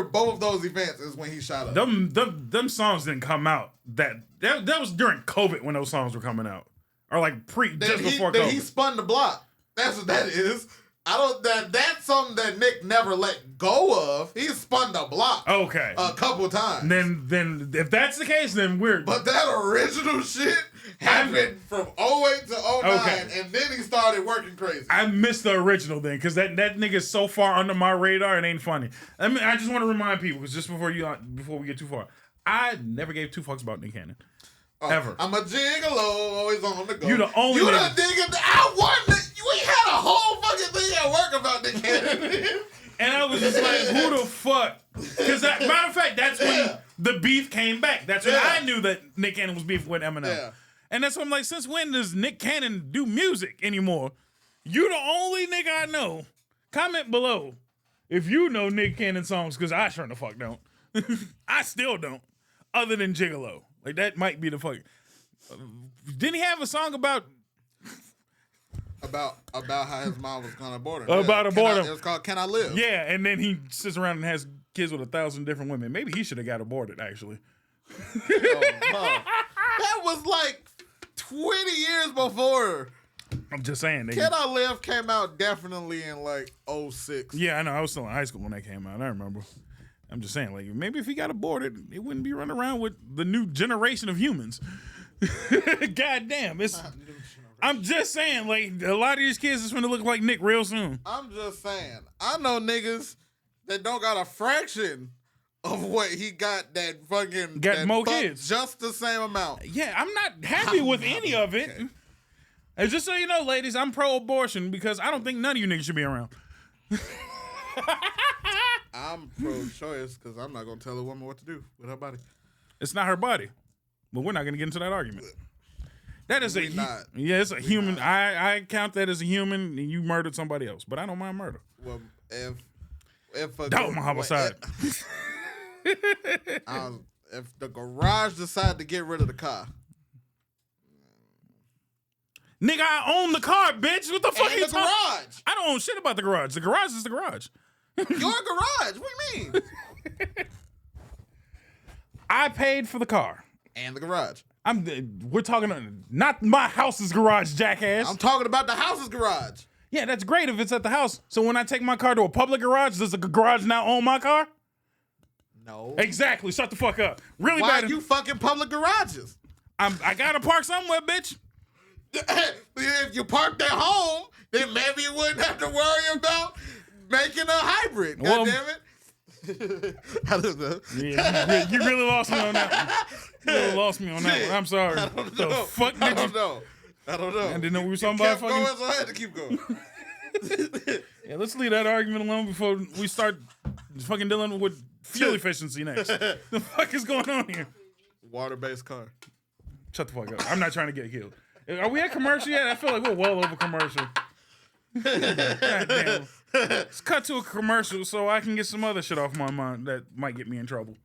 B: both of those events, is when he shot up.
C: Them songs didn't come out. That was during COVID when those songs were coming out. Or like just before COVID.
B: He spun the block. That's what that is. That's something that Nick never let go of. He spun the block.
C: Okay.
B: A couple times.
C: Then if that's the case, then we're.
B: But that original shit happened from 08 to 09, and then he started working crazy.
C: I missed the original then, because that nigga's so far under my radar, it ain't funny. I just want to remind people, because just before we get too far, I never gave 2 fucks about Nick Cannon. Ever.
B: I'm a gigolo, always on the go.
C: You the only nigga.
B: We had a whole fucking thing at work about Nick Cannon.
C: And I was just like, who the fuck? Because matter of fact, that's when the beef came back. That's when I knew that Nick Cannon was beefing with Eminem. Yeah. And that's what I'm like, since when does Nick Cannon do music anymore? You the only nigga I know. Comment below if you know Nick Cannon songs, because I sure the fuck don't. I still don't. Other than Gigolo. Like, that might be the fuck. Didn't he have a song about
B: how his mom was gonna abort him?
C: About aborting.
B: It was called "Can I Live?"
C: Yeah, and then he sits around and has kids with 1,000 different women. Maybe he should have got aborted, actually.
B: That was like 20 years before.
C: I'm just saying.
B: Can I Live came out definitely in like 06.
C: Yeah, I know. I was still in high school when that came out. I remember. I'm just saying, like, maybe if he got aborted, it wouldn't be running around with the new generation of humans. God damn. I'm just saying, like, a lot of these kids is going to look like Nick real soon.
B: I'm just saying. I know niggas that don't got a fraction of what he got that fucking...
C: Got
B: that
C: more kids.
B: Just the same amount.
C: Yeah, I'm not happy with any of it. Okay. And just so you know, ladies, I'm pro-abortion because I don't think none of you niggas should be around.
B: I'm pro-choice because I'm not going to tell a woman what to do with her body.
C: It's not her body. But we're not going to get into that argument. That is it's a human. Not. I count that as a human, and you murdered somebody else. But I don't mind murder.
B: Well, if
C: don't my homicide.
B: If the garage decide to get rid of the car,
C: nigga, I own the car, bitch. What the fuck?
B: And the garage.
C: I don't own shit about the garage. The garage is the garage.
B: Your garage. What do you mean?
C: I paid for the car
B: and the garage.
C: We're talking not my house's garage, jackass.
B: I'm talking about the house's garage.
C: Yeah, that's great if it's at the house. So when I take my car to a public garage, does the garage now own my car?
B: No.
C: Exactly. Shut the fuck up. Really
B: Why
C: bad.
B: You fucking public garages?
C: I gotta park somewhere, bitch.
B: If you parked at home, then maybe you wouldn't have to worry about making a hybrid. God damn it. I don't know.
C: Yeah, you really lost me on that one. You really lost me on that one. I'm sorry.
B: I don't know. I don't know. I
C: didn't know we were talking about fucking...
B: going, so I had to keep going.
C: Yeah, let's leave that argument alone before we start fucking dealing with fuel efficiency next. The fuck is going on here?
B: Water-based car.
C: Shut the fuck up. I'm not trying to get killed. Are we at commercial yet? I feel like we're well over commercial. God damn. Let's cut to a commercial so I can get some other shit off my mind that might get me in trouble.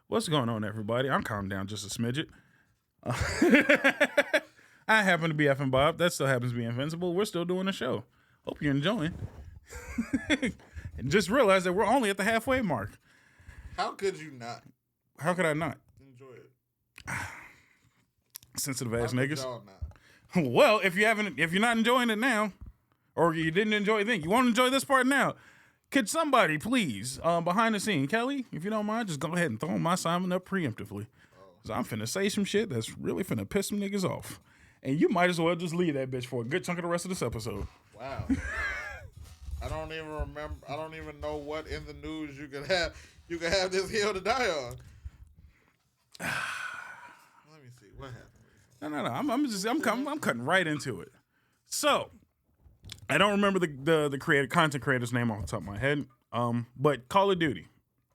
C: What's going on, everybody? I'm calming down just a smidget. I happen to be effing Bob. That still happens to be Invincible. We're still doing the show. Hope you're enjoying. And just realize that we're only at the halfway mark.
B: How could you not?
C: How could I not?
B: Enjoy it.
C: Sensitive ass niggas.
B: Y'all not?
C: Well, if you're not enjoying it now, or you didn't enjoy it then, you want to enjoy this part now. Could somebody please, behind the scene, Kelly, if you don't mind, just go ahead and throw my assignment up preemptively. Cause I'm finna say some shit that's really finna piss some niggas off. And you might as well just leave that bitch for a good chunk of the rest of this episode.
B: Wow. I don't even remember. I don't even know what in the news you could have. You could have this hill to die on. Let me see what happened.
C: No. I'm cutting right into it. So, I don't remember the content creator's name off the top of my head. But Call of Duty.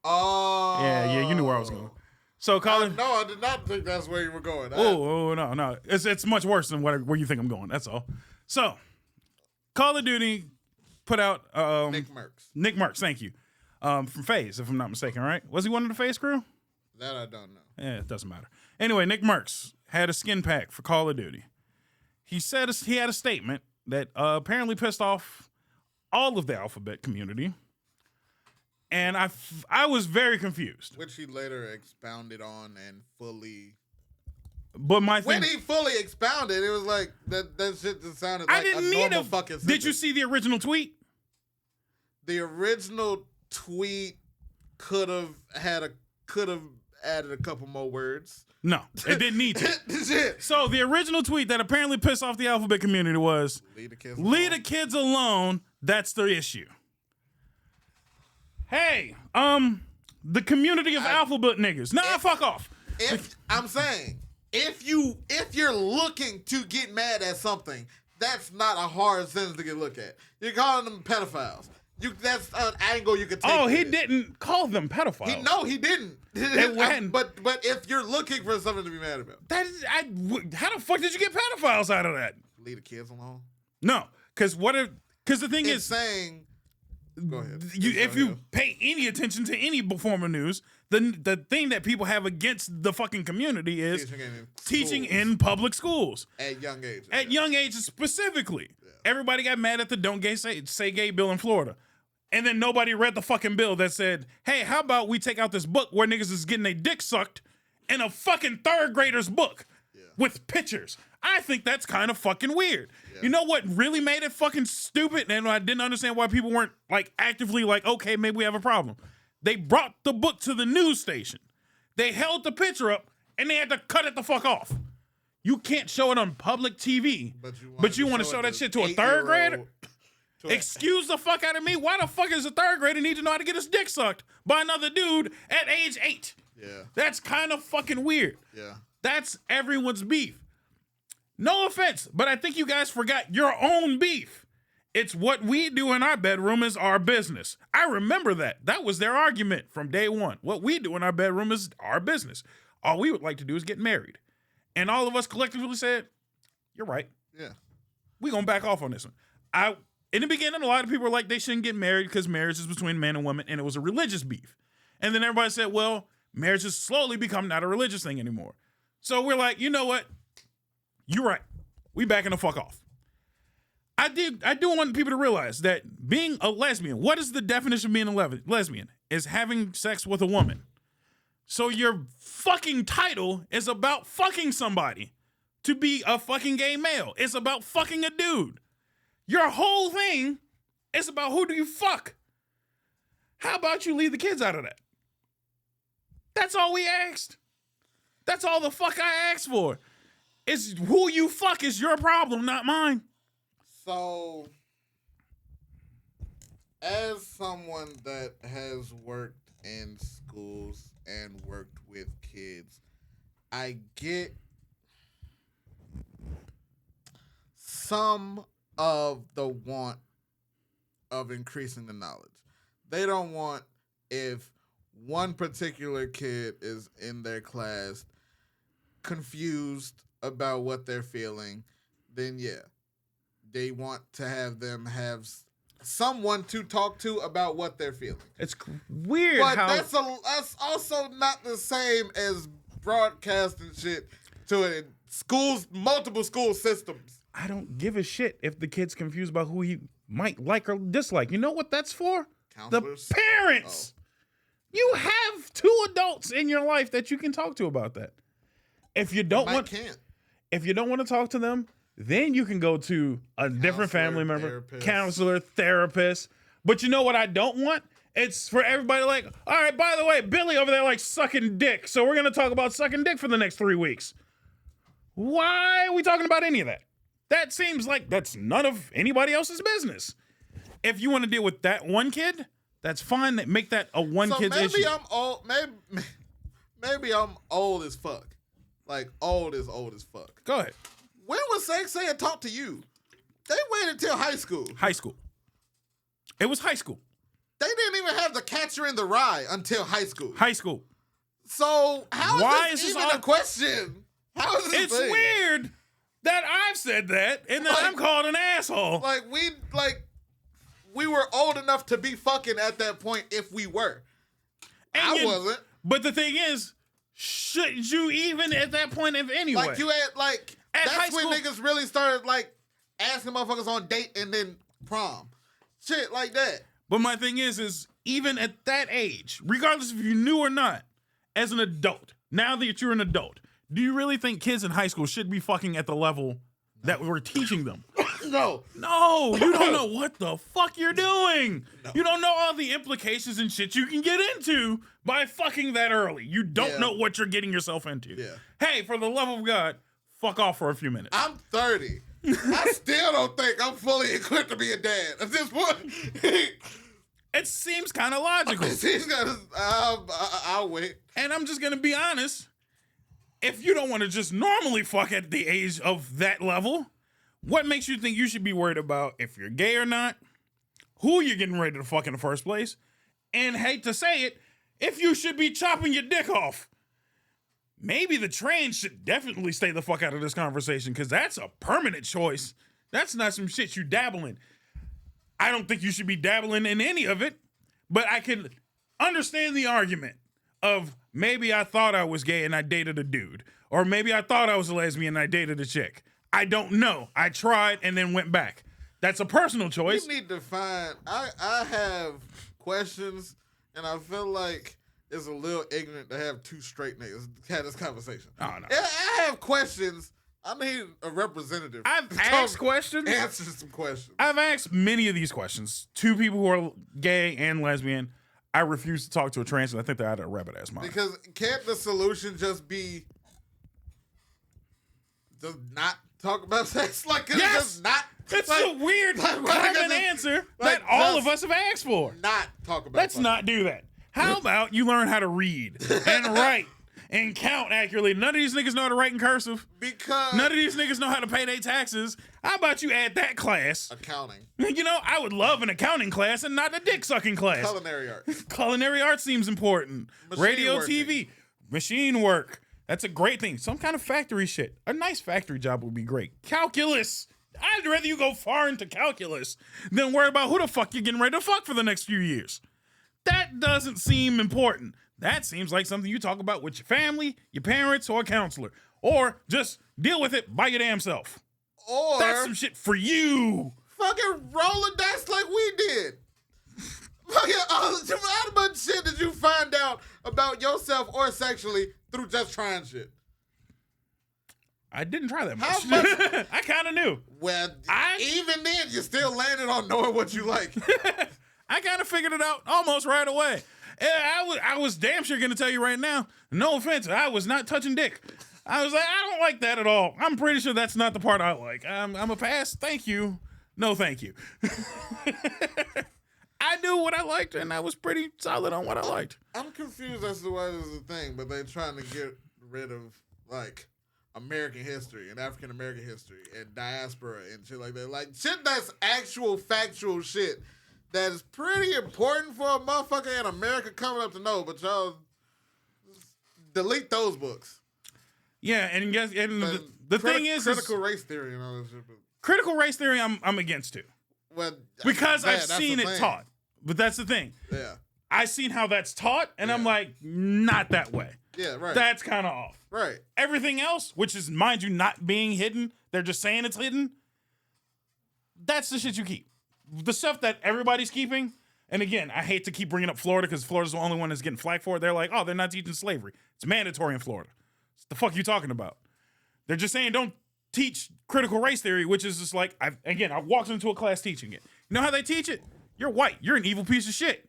B: Oh.
C: Yeah, you knew where I was going. So
B: No, I did not think that's where you were going.
C: No. It's much worse than where you think I'm going. That's all. So, Call of Duty put out Nick Merckx, thank you. From FaZe, if I'm not mistaken, right? Was he one of the FaZe crew?
B: That I don't know.
C: Yeah, it doesn't matter. Anyway, Nick Merckx had a skin pack for Call of Duty. He said he had a statement that apparently pissed off all of the Alphabet community. And I was very confused.
B: Which he later expounded on and fully...
C: But my thing...
B: When he fully expounded, it was like, that shit just sounded like a normal fucking sentence.
C: Did you see the original tweet?
B: The original tweet could have added a couple more words.
C: No, it didn't need to. So the original tweet that apparently pissed off the Alphabet community was, Leave the kids alone, that's the issue. Hey, the community of Alphabet niggas. Nah, fuck off.
B: I'm saying, if you're looking to get mad at something, that's not a hard sentence to get looked at. You're calling them pedophiles. That's an angle you could take.
C: Oh, he didn't call them pedophiles.
B: He didn't. But if you're looking for something to be mad about,
C: how the fuck did you get pedophiles out of that?
B: Leave the kids alone.
C: No, because the thing is
B: saying. Go ahead.
C: If you pay any attention to any form of news, the thing that people have against the fucking community is teaching in public schools
B: at young ages.
C: At young ages specifically, everybody got mad at the "Don't Say Gay" bill in Florida. And then nobody read the fucking bill that said, hey, how about we take out this book where niggas is getting their dick sucked in a fucking third grader's book with pictures? I think that's kind of fucking weird. Yeah. You know what really made it fucking stupid? And I didn't understand why people weren't like actively like, okay, maybe we have a problem. They brought the book to the news station. They held the picture up and they had to cut it the fuck off. You can't show it on public TV, but you want to show that shit to a third grader? Excuse the fuck out of me. Why the fuck does a third grader need to know how to get his dick sucked by another dude at age 8?
B: Yeah.
C: That's kind of fucking weird.
B: Yeah.
C: That's everyone's beef. No offense, but I think you guys forgot your own beef. It's what we do in our bedroom is our business. I remember that. That was their argument from day one. What we do in our bedroom is our business. All we would like to do is get married. And all of us collectively said, you're right.
B: Yeah.
C: We're going to back off on this one. In the beginning, a lot of people were like, they shouldn't get married because marriage is between man and woman, and it was a religious beef. And then everybody said, well, marriage has slowly become not a religious thing anymore. So we're like, you know what? You're right. We backing the fuck off. I do want people to realize that being a lesbian, what is the definition of being a lesbian? Is having sex with a woman. So your fucking title is about fucking somebody to be a fucking gay male. It's about fucking a dude. Your whole thing is about who do you fuck. How about you leave the kids out of that? That's all we asked. That's all the fuck I asked for. It's who you fuck is your problem, not mine.
B: So, as someone that has worked in schools and worked with kids, I get some of the want of increasing the knowledge. They don't want if one particular kid is in their class confused about what they're feeling, then yeah, they want to have them have someone to talk to about what they're feeling.
C: It's weird,
B: but that's also not the same as broadcasting shit to it in schools, multiple school systems.
C: I don't give a shit if the kid's confused about who he might like or dislike. You know what that's for?
B: Counselors?
C: The parents. Oh. You have 2 adults in your life that you can talk to about that. If you don't want to talk to them, then you can go to a different family member, counselor, therapist. But you know what I don't want? It's for everybody like, all right, by the way, Billy over there likes sucking dick, so we're going to talk about sucking dick for the next 3 weeks. Why are we talking about any of that? That seems like that's none of anybody else's business. If you want to deal with that one kid, that's fine. Make that a one kid's issue.
B: Maybe I'm old. Maybe I'm old as fuck. Like old as fuck.
C: Go ahed.
B: When was sex saying talk to you? They waited until high school.
C: High school. It was high school.
B: They didn't even have the Catcher in the Rye until high school.
C: High school.
B: So how is this even a question? How is this?
C: It's weird that I've said that and that I'm called an asshole.
B: We were old enough to be fucking at that point if we were. And I wasn't.
C: But the thing is, should you even at that point if anyway?
B: Like you had that's when niggas really started like asking motherfuckers on date and then prom. Shit like that.
C: But my thing is even at that age, regardless if you knew or not, as an adult, now that you're an adult, do you really think kids in high school should be fucking at the level that we're teaching them?
B: No.
C: No, you don't know what the fuck you're doing. No. You don't know all the implications and shit you can get into by fucking that early. You don't know what you're getting yourself into.
B: Yeah.
C: Hey, for the love of God, fuck off for a few minutes.
B: I'm 30. I still don't think I'm fully equipped to be a dad at this point.
C: It seems kind of logical.
B: I'll wait.
C: And I'm just going to be honest. If you don't want to just normally fuck at the age of that level, what makes you think you should be worried about if you're gay or not, who you're getting ready to fuck in the first place, and hate to say it, if you should be chopping your dick off. Maybe the trans should definitely stay the fuck out of this conversation, because that's a permanent choice. That's not some shit you dabble in. I don't think you should be dabbling in any of it, but I can understand the argument of maybe I thought I was gay and I dated a dude, or maybe I thought I was a lesbian and I dated a chick. I don't know. I tried and then went back. That's a personal choice.
B: We need to find. I have questions, and I feel like it's a little ignorant to have two straight niggas have this conversation.
C: Oh, no.
B: I have questions. I need a representative.
C: I've asked questions.
B: Answer some questions.
C: I've asked many of these questions to people who are gay and lesbian. I refuse to talk to a trans, and I think they're out of a rabbit ass mind.
B: Because can't the solution just be just not talk about sex? Like,
C: yes!
B: just not.
C: It's
B: like,
C: a weird common answer that all of us have asked for.
B: Not talk about.
C: Let's not do that. How about you learn how to read and write and count accurately? None of these niggas know how to write in cursive.
B: Because
C: none of these niggas know how to pay their taxes. How about you add that class?
B: Accounting.
C: You know, I would love an accounting class and not a dick sucking class.
B: Culinary arts.
C: Culinary arts seems important.
B: Machine
C: Radio,
B: working.
C: TV, machine work. That's a great thing. Some kind of factory shit. A nice factory job would be great. Calculus. I'd rather you go far into calculus than worry about who the fuck you're getting ready to fuck for the next few years. That doesn't seem important. That seems like something you talk about with your family, your parents, or a counselor. Or just deal with it by your damn self.
B: Or
C: that's some shit for you.
B: Fucking roll the dice like we did. Fucking how much shit did you find out about yourself or sexually through just trying shit?
C: I didn't try that much.
B: How much?
C: I kind of knew.
B: Well, even then, you still landed on knowing what you like.
C: I kind of figured it out almost right away. And I was damn sure going to tell you right now, no offense, I was not touching dick. I was like, I don't like that at all. I'm pretty sure that's not the part I like. I'm a pass. Thank you. No, thank you. I knew what I liked, and I was pretty solid on what I liked.
B: I'm confused as to why this is a thing, but they're trying to get rid of, like, American history and African American history and diaspora and shit like that. Like, shit that's actual factual shit that's pretty important for a motherfucker in America coming up to know, but y'all delete those books.
C: Yeah, and yes, and the thing is
B: critical race theory and all that shit.
C: Critical race theory, I'm against too.
B: Well,
C: because I've seen it taught. But that's the thing.
B: Yeah,
C: I've seen how that's taught, and I'm like, not that way.
B: Yeah, right.
C: That's kind of off.
B: Right.
C: Everything else, which is, mind you, not being hidden, they're just saying it's hidden. That's the shit you keep. The stuff that everybody's keeping, and again, I hate to keep bringing up Florida because Florida's the only one that's getting flack for it. They're like, oh, they're not teaching slavery. It's mandatory in Florida. What the fuck are you talking about? They're just saying don't teach critical race theory, which is just like, I walked into a class teaching it. You know how they teach it? You're white. You're an evil piece of shit.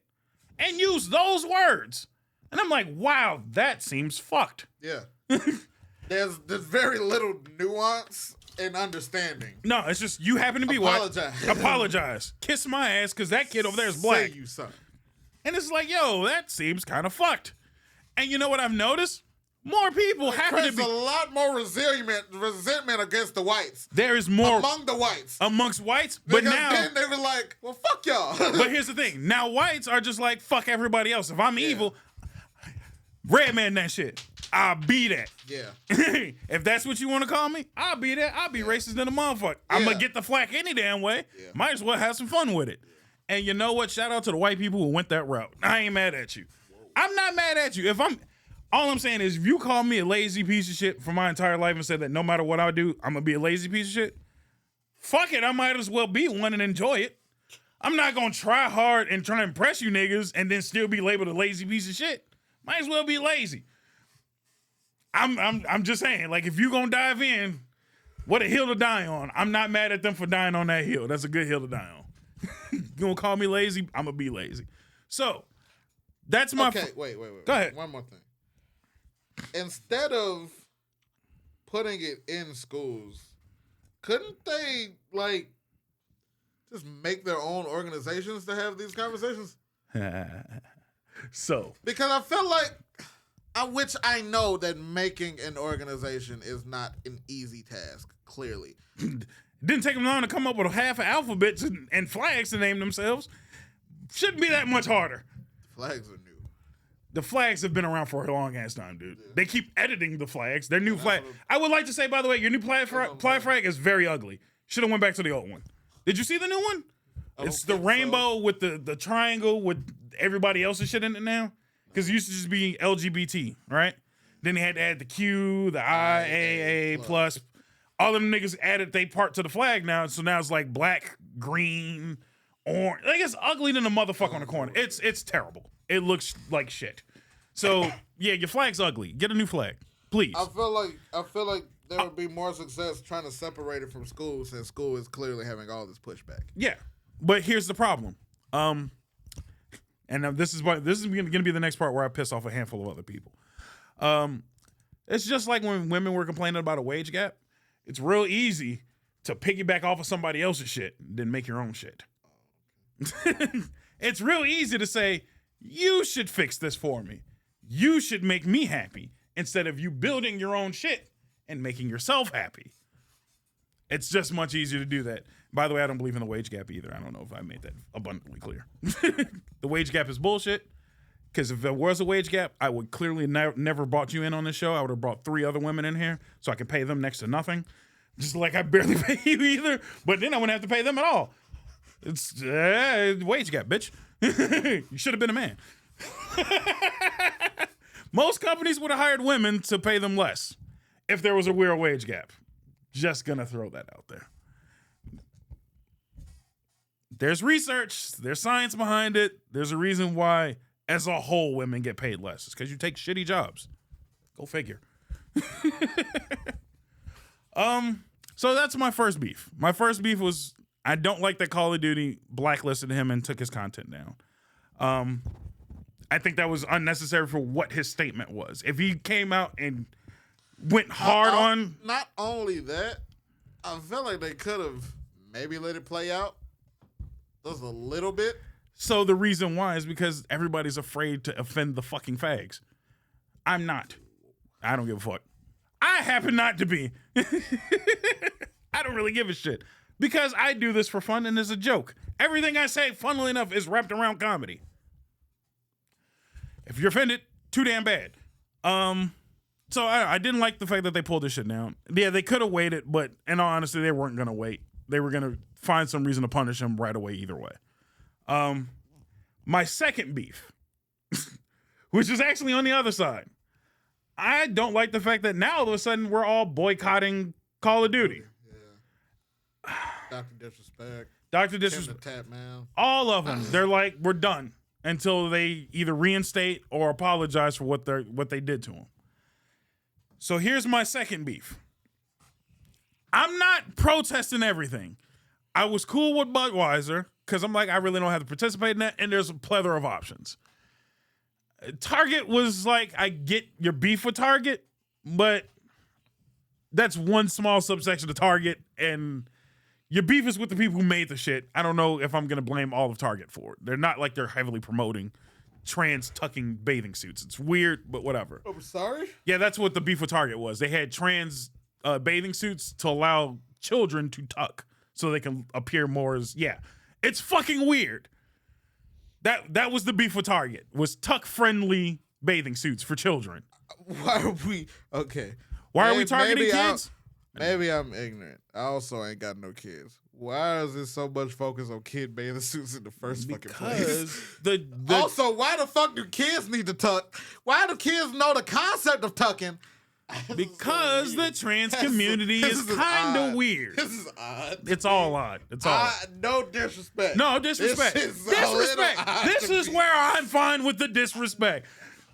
C: And use those words. And I'm like, wow, that seems fucked.
B: Yeah. There's very little nuance and understanding.
C: No, it's just you happen to be white. Apologize. Kiss my ass because that kid over there is black.
B: Say you son.
C: And it's like, yo, that seems kind of fucked. And you know what I've noticed? More people happen to be
B: a lot more resentment against the whites.
C: There is more
B: among the whites.
C: Amongst whites, but
B: because
C: now
B: then they were like, well, fuck y'all.
C: But here's the thing. Now whites are just like, fuck everybody else. If I'm evil, red man that shit. I'll be that.
B: Yeah.
C: If that's what you want to call me, I'll be that. I'll be racist than a motherfucker. I'm going to get the flack any damn way. Yeah. Might as well have some fun with it. Yeah. And you know what? Shout out to the white people who went that route. I ain't mad at you. Whoa. I'm not mad at you. All I'm saying is if you call me a lazy piece of shit for my entire life and said that no matter what I do, I'm going to be a lazy piece of shit, fuck it. I might as well be one and enjoy it. I'm not going to try hard and try to impress you niggas and then still be labeled a lazy piece of shit. Might as well be lazy. I'm just saying, like, if you gonna dive in, what a hill to die on. I'm not mad at them for dying on that hill. That's a good hill to die on. You gonna call me lazy? I'm gonna be lazy. So that's my
B: wait.
C: Go ahead.
B: One more thing. Instead of putting it in schools, couldn't they like just make their own organizations to have these conversations?
C: So
B: because I felt like, which I know that making an organization is not an easy task, clearly.
C: It didn't take them long to come up with half of alphabets and flags to name themselves. Shouldn't be that much harder.
B: Flags are new.
C: The flags have been around for a long ass time, dude. Yeah. They keep editing the flags. Their new flag. I would like to say, by the way, your new plaid flag is very ugly. Should have went back to the old one. Did you see the new one? It's the rainbow with the triangle with everybody else's shit in it now. Because it used to just be LGBT, right? Then they had to add the Q, the I, A plus. All them niggas added they part to the flag now. So now it's like black, green, orange. Like it's ugly than a motherfucker on the corner. It's terrible. It looks like shit. So yeah, your flag's ugly. Get a new flag, please.
B: I feel like there would be more success trying to separate it from school since school is clearly having all this pushback.
C: Yeah, but here's the problem. And this is going to be the next part where I piss off a handful of other people. It's just like when women were complaining about a wage gap. It's real easy to piggyback off of somebody else's shit than make your own shit. It's real easy to say, you should fix this for me. You should make me happy instead of you building your own shit and making yourself happy. It's just much easier to do that. By the way, I don't believe in the wage gap either. I don't know if I made that abundantly clear. The wage gap is bullshit. Because if there was a wage gap, I would clearly never brought you in on this show. I would have brought 3 other women in here so I could pay them next to nothing. Just like I barely pay you either. But then I wouldn't have to pay them at all. It's wage gap, bitch. You should have been a man. Most companies would have hired women to pay them less if there was a real wage gap. Just gonna throw that out there. There's research. There's science behind it. There's a reason why, as a whole, women get paid less. It's because you take shitty jobs. Go figure. So that's my first beef. My first beef was I don't like that Call of Duty blacklisted him and took his content down. I think that was unnecessary for what his statement was. If he came out and went hard on...
B: Not only that, I feel like they could have maybe let it play out just a little bit.
C: So the reason why is because everybody's afraid to offend the fucking fags. I'm not. I don't give a fuck. I happen not to be. I don't really give a shit. Because I do this for fun and as a joke. Everything I say, funnily enough, is wrapped around comedy. If you're offended, too damn bad. So I didn't like the fact that they pulled this shit down. Yeah, they could have waited, but in all honesty, they weren't going to wait. They were going to find some reason to punish him right away either way. My second beef, which is actually on the other side. I don't like the fact that now all of a sudden we're all boycotting Call of Duty.
B: Yeah. Dr. Disrespect.
C: Dr. Disrespect.
B: Tap, man.
C: All of them. They're like, we're done until they either reinstate or apologize for what they did to him. So here's my second beef. I'm not protesting everything. I was cool with Budweiser because I'm like, I really don't have to participate in that, and there's a plethora of options. Target was like, I get your beef with Target, but that's one small subsection of Target, and your beef is with the people who made the shit. I don't know if I'm going to blame all of Target for it. They're not like they're heavily promoting trans tucking bathing suits. It's weird, but whatever.
B: I'm sorry?
C: Yeah, that's what the beef with Target was. They had trans bathing suits to allow children to tuck so they can appear more as, yeah. It's fucking weird. That was the beef with Target, was tuck-friendly bathing suits for children.
B: Why are we... Okay.
C: Why are we targeting kids?
B: Maybe I'm ignorant. I also ain't got no kids. Why is there so much focus on kid bathing suits in the first fucking place? Also, why the fuck do kids need to tuck? Why do kids know the concept of tucking?
C: Because the trans community is kind of weird.
B: This is odd.
C: It's all odd. It's all odd.
B: No disrespect.
C: No disrespect. Disrespect. This is where I'm fine with the disrespect.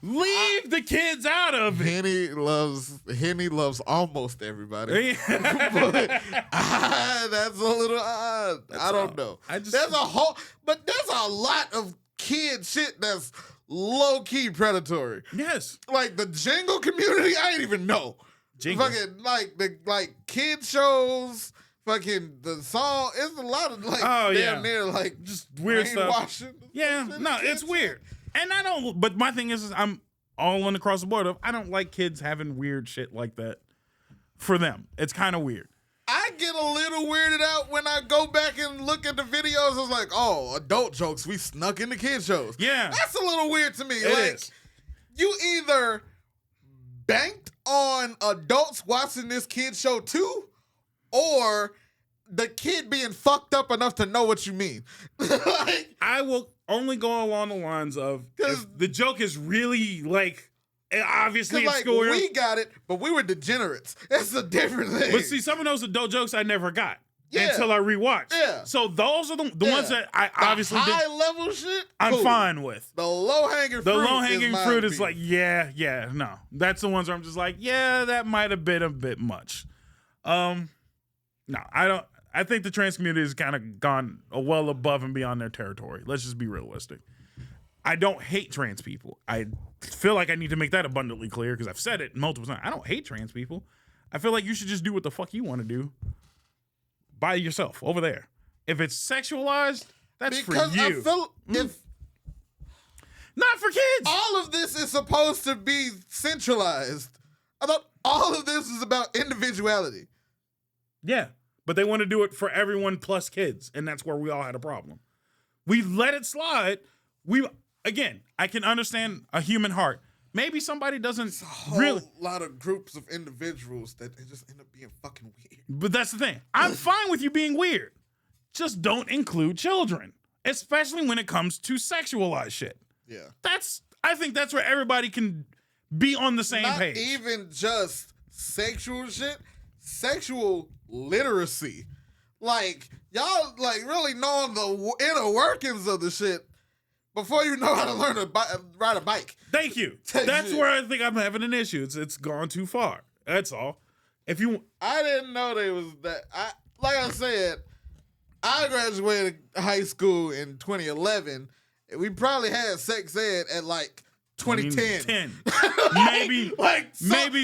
C: Leave the kids out of it.
B: Henny loves almost everybody. But, that's a little odd. I don't know. There's a lot of kid shit that's low-key predatory.
C: Yes.
B: Like the Jingle community, I didn't even know.
C: Jingle.
B: Fucking like kid shows, fucking the song. It's a lot of damn near like
C: just weird stuff. Yeah, no, it's weird. And I don't, but my thing is I'm all on across the board of I don't like kids having weird shit like that for them. It's kind of weird.
B: I get a little weirded out when I go back and look at the videos. It's like, oh, adult jokes we snuck into kid shows.
C: Yeah.
B: That's a little weird to me.
C: It is.
B: You either banked on adults watching this kid show too, or the kid being fucked up enough to know what you mean. Like,
C: I will only go along the lines of if the joke is really like obviously it's
B: like
C: school.
B: we got it, but we were degenerates. It's a different thing.
C: But see, some of those adult jokes I never got until I rewatched.
B: Yeah.
C: So those are the ones that I obviously
B: high level shit.
C: I'm fine with.
B: The low hanging fruit.
C: The low hanging fruit is like, no. That's the ones where I'm just like, yeah, that might have been a bit much. No, I don't. I think the trans community has kind of gone well above and beyond their territory. Let's just be realistic. I don't hate trans people. I feel like I need to make that abundantly clear because I've said it multiple times. I don't hate trans people. I feel like you should just do what the fuck you want to do by yourself over there. If it's sexualized, that's
B: because
C: for you.
B: I feel if
C: not for kids.
B: All of this is supposed to be centralized. I thought all of this is about individuality.
C: Yeah. But they want to do it for everyone plus kids, and that's where we all had a problem. We let it slide. Again, I can understand a human heart. Maybe somebody doesn't
B: It's a whole
C: really.
B: lot of groups of individuals that they just end up being fucking weird.
C: But that's the thing. I'm fine with you being weird. Just don't include children, especially when it comes to sexualized shit.
B: Yeah.
C: I think that's where everybody can be on the same page.
B: Not even just sexual shit, sexual literacy. Like, y'all like really knowing the inner workings of the shit before you know how to learn to ride a bike.
C: Thank you. That's where I think I'm having an issue. It's gone too far. That's all.
B: I didn't know they was that. Like I said, I graduated high school in 2011. And we probably had sex ed at like 2010.
C: Maybe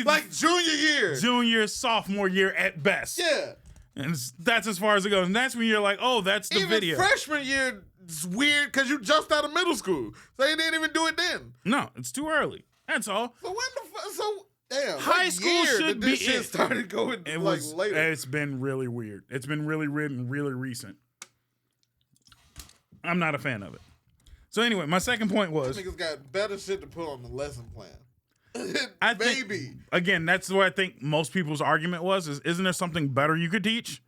B: like junior,
C: sophomore year at best.
B: Yeah.
C: And that's as far as it goes. And that's when you're like, oh, that's the
B: even
C: video.
B: Freshman year is weird because you just out of middle school. So you didn't even do it then.
C: No, it's too early. That's all.
B: So when the fuck? So damn.
C: High school should be
B: shit started going later.
C: It's been really weird. It's been really weird and really recent. I'm not a fan of it. So anyway, my second point was
B: niggas got better shit to put on the lesson plan.
C: Maybe. Again, that's what I think most people's argument was, isn't there something better you could teach?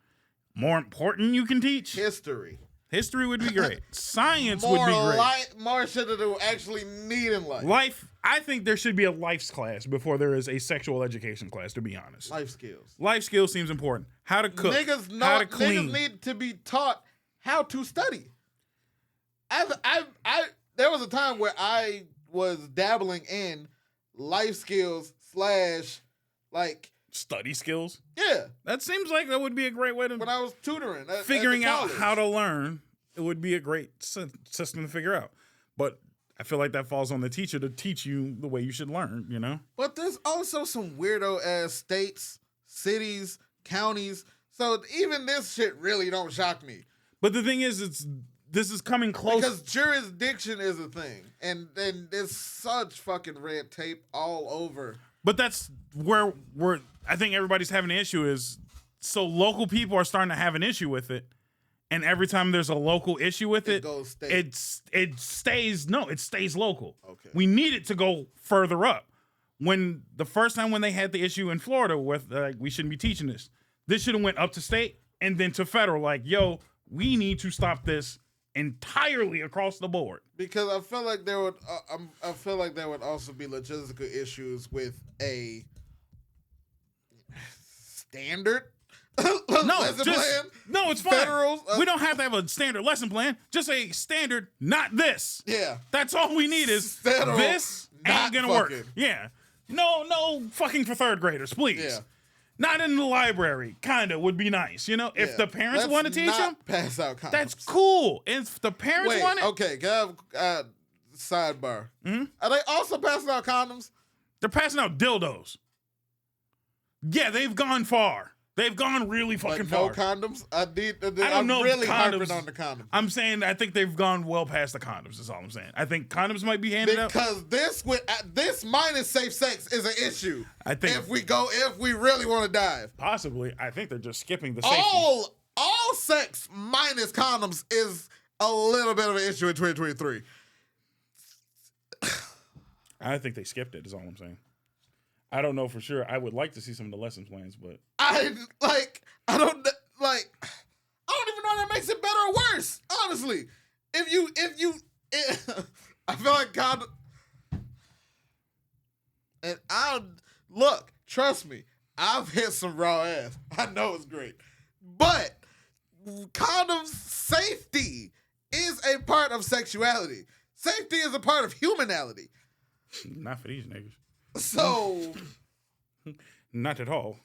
C: More important you can teach?
B: History.
C: History would be great. Science would be great.
B: More shit that they actually need in life.
C: I think there should be a life class before there is a sexual education class, to be honest.
B: Life skills.
C: Life skills seems important. How to cook. How to clean.
B: Niggas need to be taught how to study. There was a time where I was dabbling in life skills / like
C: study skills.
B: Yeah,
C: that seems like that would be a great way to.
B: When I was tutoring,
C: figuring out how to learn, it would be a great system to figure out. But I feel like that falls on the teacher to teach you the way you should learn. You know. But
B: there's also some weirdo ass states, cities, counties. So even this shit really don't shock me.
C: But the thing is, this is coming close.
B: Because jurisdiction is a thing. And there's such fucking red tape all over.
C: But that's where I think everybody's having an issue is, so local people are starting to have an issue with it. And every time there's a local issue with it, it stays local. Okay. We need it to go further up. When the first time when they had the issue in Florida with we shouldn't be teaching this should have went up to state and then to federal. Like, yo, we need to stop this entirely across the board.
B: Because I feel like there would also be logistical issues with a standard lesson plan.
C: No, it's fine. We don't have to have a standard lesson plan. Just a standard, not this.
B: Yeah.
C: That's all we need is
B: Federal,
C: this ain't gonna work. Yeah. No fucking for third graders, please. Yeah. Not in the library, kinda would be nice, you know. If the parents want to teach them,
B: pass out condoms.
C: That's cool. If the parents want it,
B: okay. Can I have sidebar? Mm-hmm. Are they also passing out condoms?
C: They're passing out dildos. Yeah, they've gone far. They've gone really fucking
B: Like no
C: far.
B: condoms.
C: I'm
B: really harping
C: condoms.
B: on the condoms.
C: I'm saying I think they've gone well past the condoms. Is all I'm saying. I think condoms might be handed out.
B: Because this minus safe sex is an issue.
C: I think
B: if we really want to dive,
C: possibly. I think they're just skipping the safety.
B: all sex minus condoms is a little bit of an issue in 2023.
C: I think they skipped it. Is all I'm saying. I don't know for sure. I would like to see some of the lesson plans, but
B: I don't even know that makes it better or worse. Honestly, I feel like trust me, I've hit some raw ass. I know it's great, but condom safety is a part of sexuality. Safety is a part of humanality.
C: not for these niggas.
B: So,
C: not at all.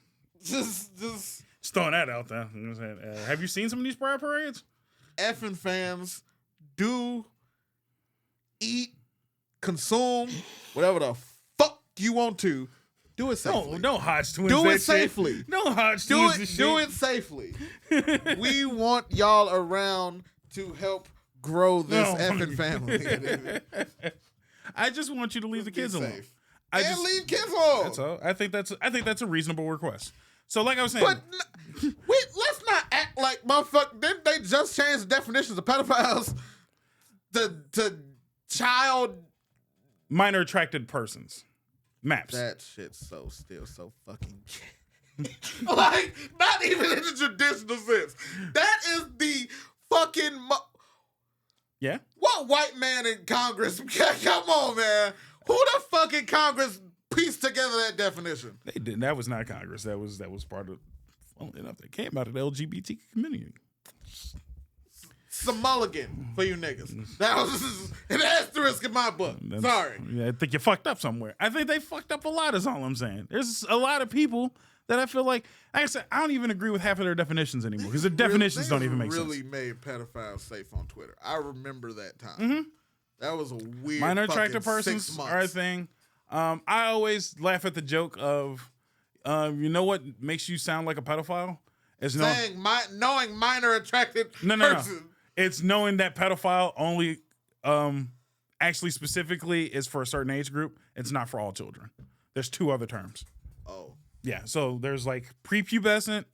B: just
C: throwing that out there. You know what I'm saying? Have you seen some of these pride parades?
B: effing fans do eat, consume, whatever the fuck you want to. Do it safely.
C: No Hodge twins.
B: Do
C: that
B: it
C: shit.
B: safely.
C: No Hodge
B: Do
C: twins.
B: it.
C: this
B: Do
C: shit.
B: it safely. We want y'all around to help grow this effing family.
C: I just want you to leave the kids alone.
B: Safe.
C: I
B: And
C: just,
B: leave kids alone.
C: That's all. I think that's a reasonable request. So, like I was saying,
B: But let's not act like motherfucker. Didn't they just change the definitions of pedophiles to child?
C: minor attracted persons, MAPS.
B: That shit's still so fucking like not even in the traditional sense. That is the fucking
C: Yeah.
B: what white man in Congress? Come on, man. Who the fuck in Congress pieced together that definition?
C: They didn't. That was not Congress. That was part of. Funnily enough, that came out of the LGBT community.
B: Some mulligan for you niggas. That was an asterisk in my book. Sorry.
C: Yeah, I think you fucked up somewhere. I think they fucked up a lot. Is all I'm saying. There's a lot of people that I feel like I said, I don't even agree with half of their definitions anymore because their definitions don't even make sense.
B: Really made pedophiles safe on Twitter. I remember that time. That was a weird.
C: Minor
B: fucking
C: attracted
B: 6
C: persons
B: months.
C: are a thing. I always laugh at the joke of, you know what makes you sound like a pedophile? Is
B: knowing minor attracted
C: no.
B: person.
C: It's knowing that pedophile only, actually specifically is for a certain age group. It's not for all children. There's 2 other terms.
B: Oh.
C: Yeah, so there's like prepubescent,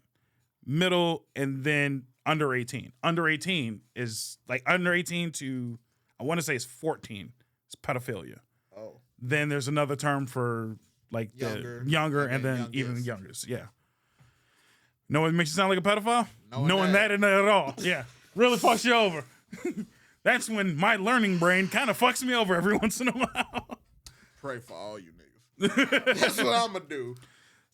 C: middle, and then under 18. Under 18 is like under 18 to, I want to say it's 14. It's pedophilia.
B: Oh.
C: Then there's another term for like younger and then
B: youngest.
C: even the youngest. Yeah. Know what makes you sound like a pedophile?
B: Knowing
C: that and that at all. Yeah. Really fucks you over. That's when my learning brain kind of fucks me over every once in a while.
B: Pray for all you niggas. That's what I'm gonna do.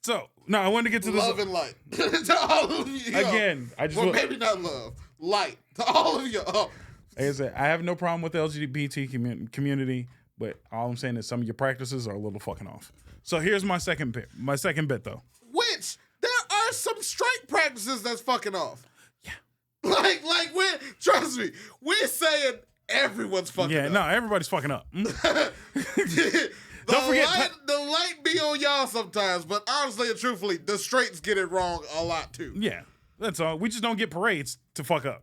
C: So, no, I wanted to get to this.
B: Love and light to all of you.
C: Again, I just
B: well, maybe not love, light to all of you. Oh.
C: Like I said, I have no problem with the LGBT community, but all I'm saying is some of your practices are a little fucking off. So here's my second bit. My second bit, though.
B: Which there are some straight practices that's fucking off.
C: Yeah.
B: Like trust me, we're saying everyone's fucking up.
C: Yeah, no, everybody's fucking up.
B: Don't forget, the light be on y'all sometimes, but honestly and truthfully, the straights get it wrong a lot too.
C: Yeah, that's all. We just don't get parades to fuck up.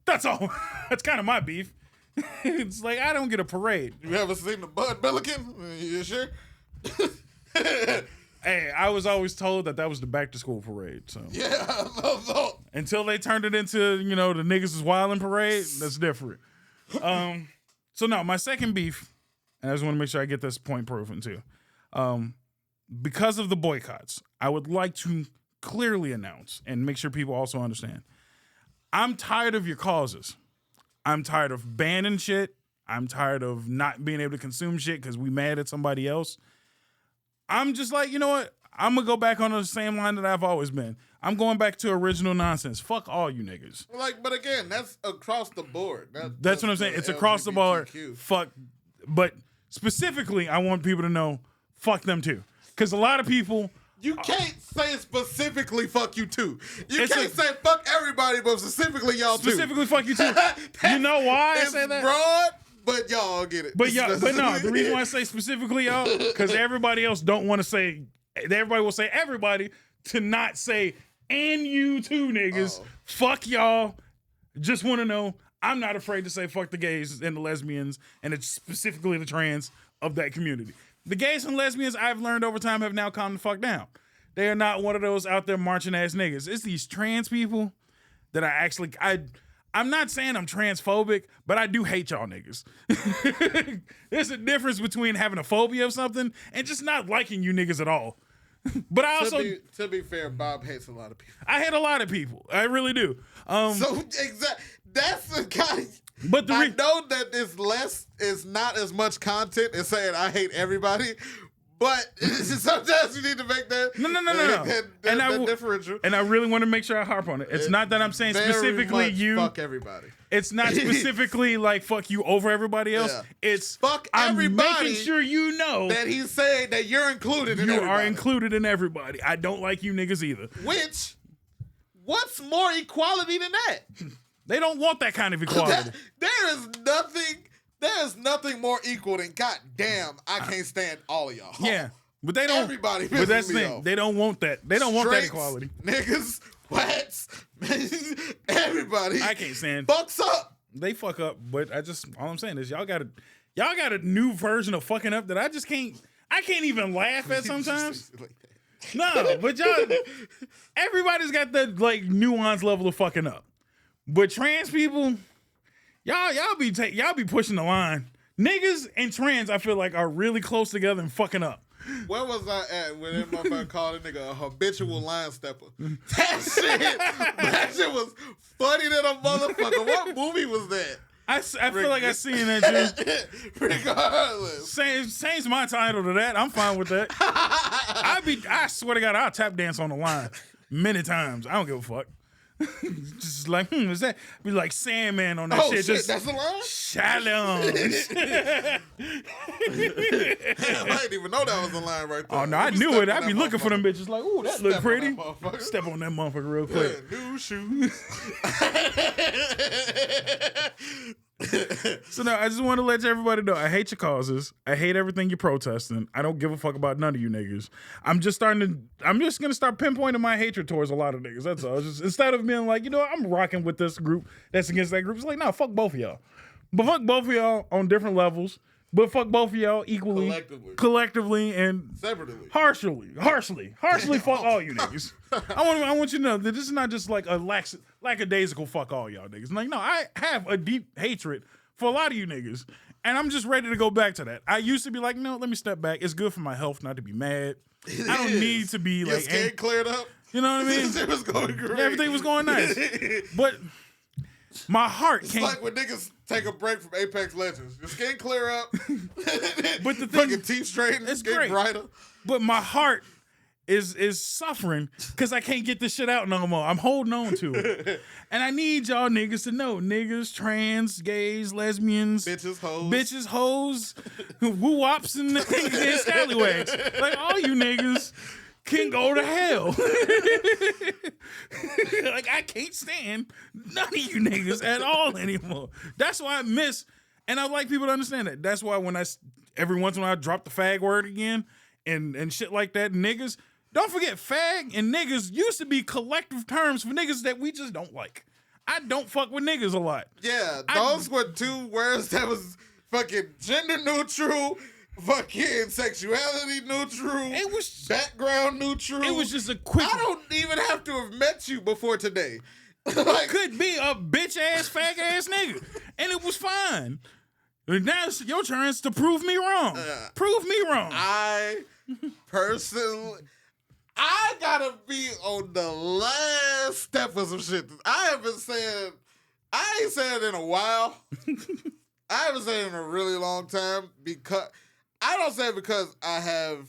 C: That's all. That's kind of my beef. It's like, I don't get a parade.
B: You ever seen the Bud Milliken? You sure?
C: Hey, I was always told that was the back to school parade. So
B: Yeah, no.
C: until they turned it into, the niggas is wildin' parade, that's different. So no, my second beef, and I just want to make sure I get this point proven too. Because of the boycotts, I would like to clearly announce and make sure people also understand. I'm tired of your causes. I'm tired of banning shit. I'm tired of not being able to consume shit because we mad at somebody else. I'm just like, you know what? I'm going to go back on the same line that I've always been. I'm going back to original nonsense. Fuck all you niggas.
B: But again, that's across the board.
C: That's what I'm saying. It's across the board. Fuck. But specifically, I want people to know, fuck them too. Because a lot of people...
B: You can't say specifically fuck you too. You can't say fuck everybody, but specifically y'all too.
C: Specifically fuck you too. You know why I say that?
B: Broad, but y'all get it.
C: But no, the reason why I say specifically y'all, because everybody else don't want to say, everybody will say everybody to not say, and you too, niggas. Fuck y'all. Just want to know, I'm not afraid to say fuck the gays and the lesbians, and it's specifically the trans of that community. The gays and lesbians, I've learned over time, have now calmed the fuck down. They are not one of those out there marching ass niggas. It's these trans people that I'm not saying I'm transphobic, but I do hate y'all niggas. There's a difference between having a phobia of something and just not liking you niggas at all. But I also,
B: to be fair, Bob hates a lot of people.
C: I hate a lot of people. I really do.
B: That's the kind.
C: But
B: I know that it's not as much content as saying I hate everybody, but sometimes you need to make that that differential.
C: And I really want to make sure I harp on it. It's not that I'm saying specifically you
B: fuck everybody.
C: It's not specifically like fuck you over everybody else. Yeah. It's
B: fuck everybody.
C: I'm making sure you know
B: that he's saying that you're included in everybody.
C: You are included in everybody. I don't like you niggas either.
B: What's more equality than that?
C: They don't want that kind of equality.
B: There is nothing more equal than goddamn. I can't stand all of y'all.
C: Yeah, but they don't.
B: Everybody,
C: but that's the thing.
B: Off.
C: They don't want that. They don't want that equality.
B: Niggas, whites, everybody.
C: I can't stand.
B: Fucks up.
C: They fuck up, but all I'm saying is y'all got a new version of fucking up that I just can't. I can't even laugh at sometimes. No, but everybody's got that like nuanced level of fucking up. But trans people, y'all be pushing the line. Niggas and trans, I feel like, are really close together and fucking up.
B: Where was I at when that motherfucker called a nigga a habitual line stepper? That shit was funny than a motherfucker. What movie was that?
C: I feel like I seen that too.
B: Regardless.
C: Change my title to that. I'm fine with that. I swear to God, I'll tap dance on the line many times. I don't give a fuck. Just like, is that be like Sandman on that shit? Just
B: that's the line?
C: Challenge.
B: I didn't even know that was the line right there.
C: Oh no, I knew it. I'd be looking for them bitches like, ooh, that look pretty. Step on that motherfucker real quick.
B: Yeah, new shoes.
C: So now I just want to let everybody know I hate your causes. I hate everything you're protesting. I don't give a fuck about none of you niggas. I'm just gonna start pinpointing my hatred towards a lot of niggas. That's all. Just instead of being like, I'm rocking with this group that's against that group. It's like, no, fuck both of y'all. But fuck both of y'all on different levels. But fuck both of y'all equally, collectively, and
B: separately,
C: harshly. Fuck all you niggas. I want you to know that this is not just like a lackadaisical fuck all y'all niggas. Like, no, I have a deep hatred for a lot of you niggas, and I'm just ready to go back to that. I used to be like, no, let me step back. It's good for my health not to be mad. I don't need to be
B: your skin cleared up.
C: You know what I mean?
B: It was going great.
C: Everything was going nice, but my heart
B: it's
C: can't.
B: Like when niggas take a break from Apex Legends, your skin clear up.
C: But the thing,
B: fucking teeth straighten, it's skin brighter.
C: But my heart is suffering because I can't get this shit out no more. I'm holding on to it, and I need y'all niggas to know, niggas, trans, gays, lesbians, bitches, hoes, woo wops, and scallywags. Like all you niggas can go to hell. Like I can't stand none of you niggas at all anymore. That's why I miss, and I like people to understand that. That's why when every once in a while I drop the fag word again and shit like that, niggas, don't forget fag and niggas used to be collective terms for niggas that we just don't like. I don't fuck with niggas a lot.
B: Yeah, those were two words that was fucking gender neutral, fucking sexuality neutral.
C: It was
B: background neutral.
C: It was just a quick.
B: I don't even have to have met you before today.
C: Like, could be a bitch ass, fag ass nigga, and it was fine. Now it's your chance to prove me wrong. Prove me wrong.
B: I personally, I gotta be on the last step of some shit. I ain't said it in a while. I haven't said it in a really long time because I don't say it because I have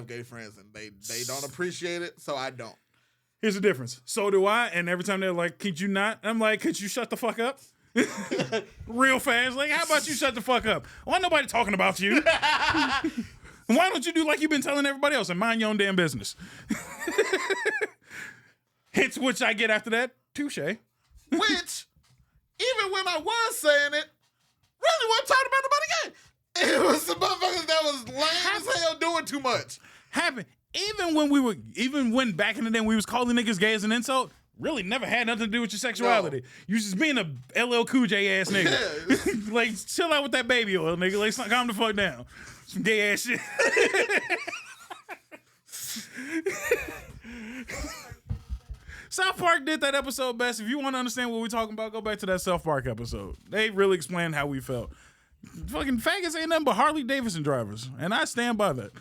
B: gay friends and they don't appreciate it, so I don't.
C: Here's the difference. So do I, and every time they're like, could you not? I'm like, could you shut the fuck up? Real fast. Like, how about you shut the fuck up? Why nobody talking about you? Why don't you do like you've been telling everybody else and mind your own damn business? Hits which I get after that. Touche.
B: Which, even when I was saying it, really wasn't talking about nobody gay. It was the motherfuckers that was lame as hell doing too much.
C: Happen. even when back in the day we was calling niggas gay as an insult, really never had nothing to do with your sexuality. No. You just being a LL Cool J ass nigga. Yeah. Like, chill out with that baby oil, nigga. Like, calm the fuck down. Some gay ass shit. South Park did that episode best. If you want to understand what we're talking about, go back to that South Park episode. They really explained how we felt. Fucking faggots ain't nothing but Harley Davidson drivers, and I stand by that.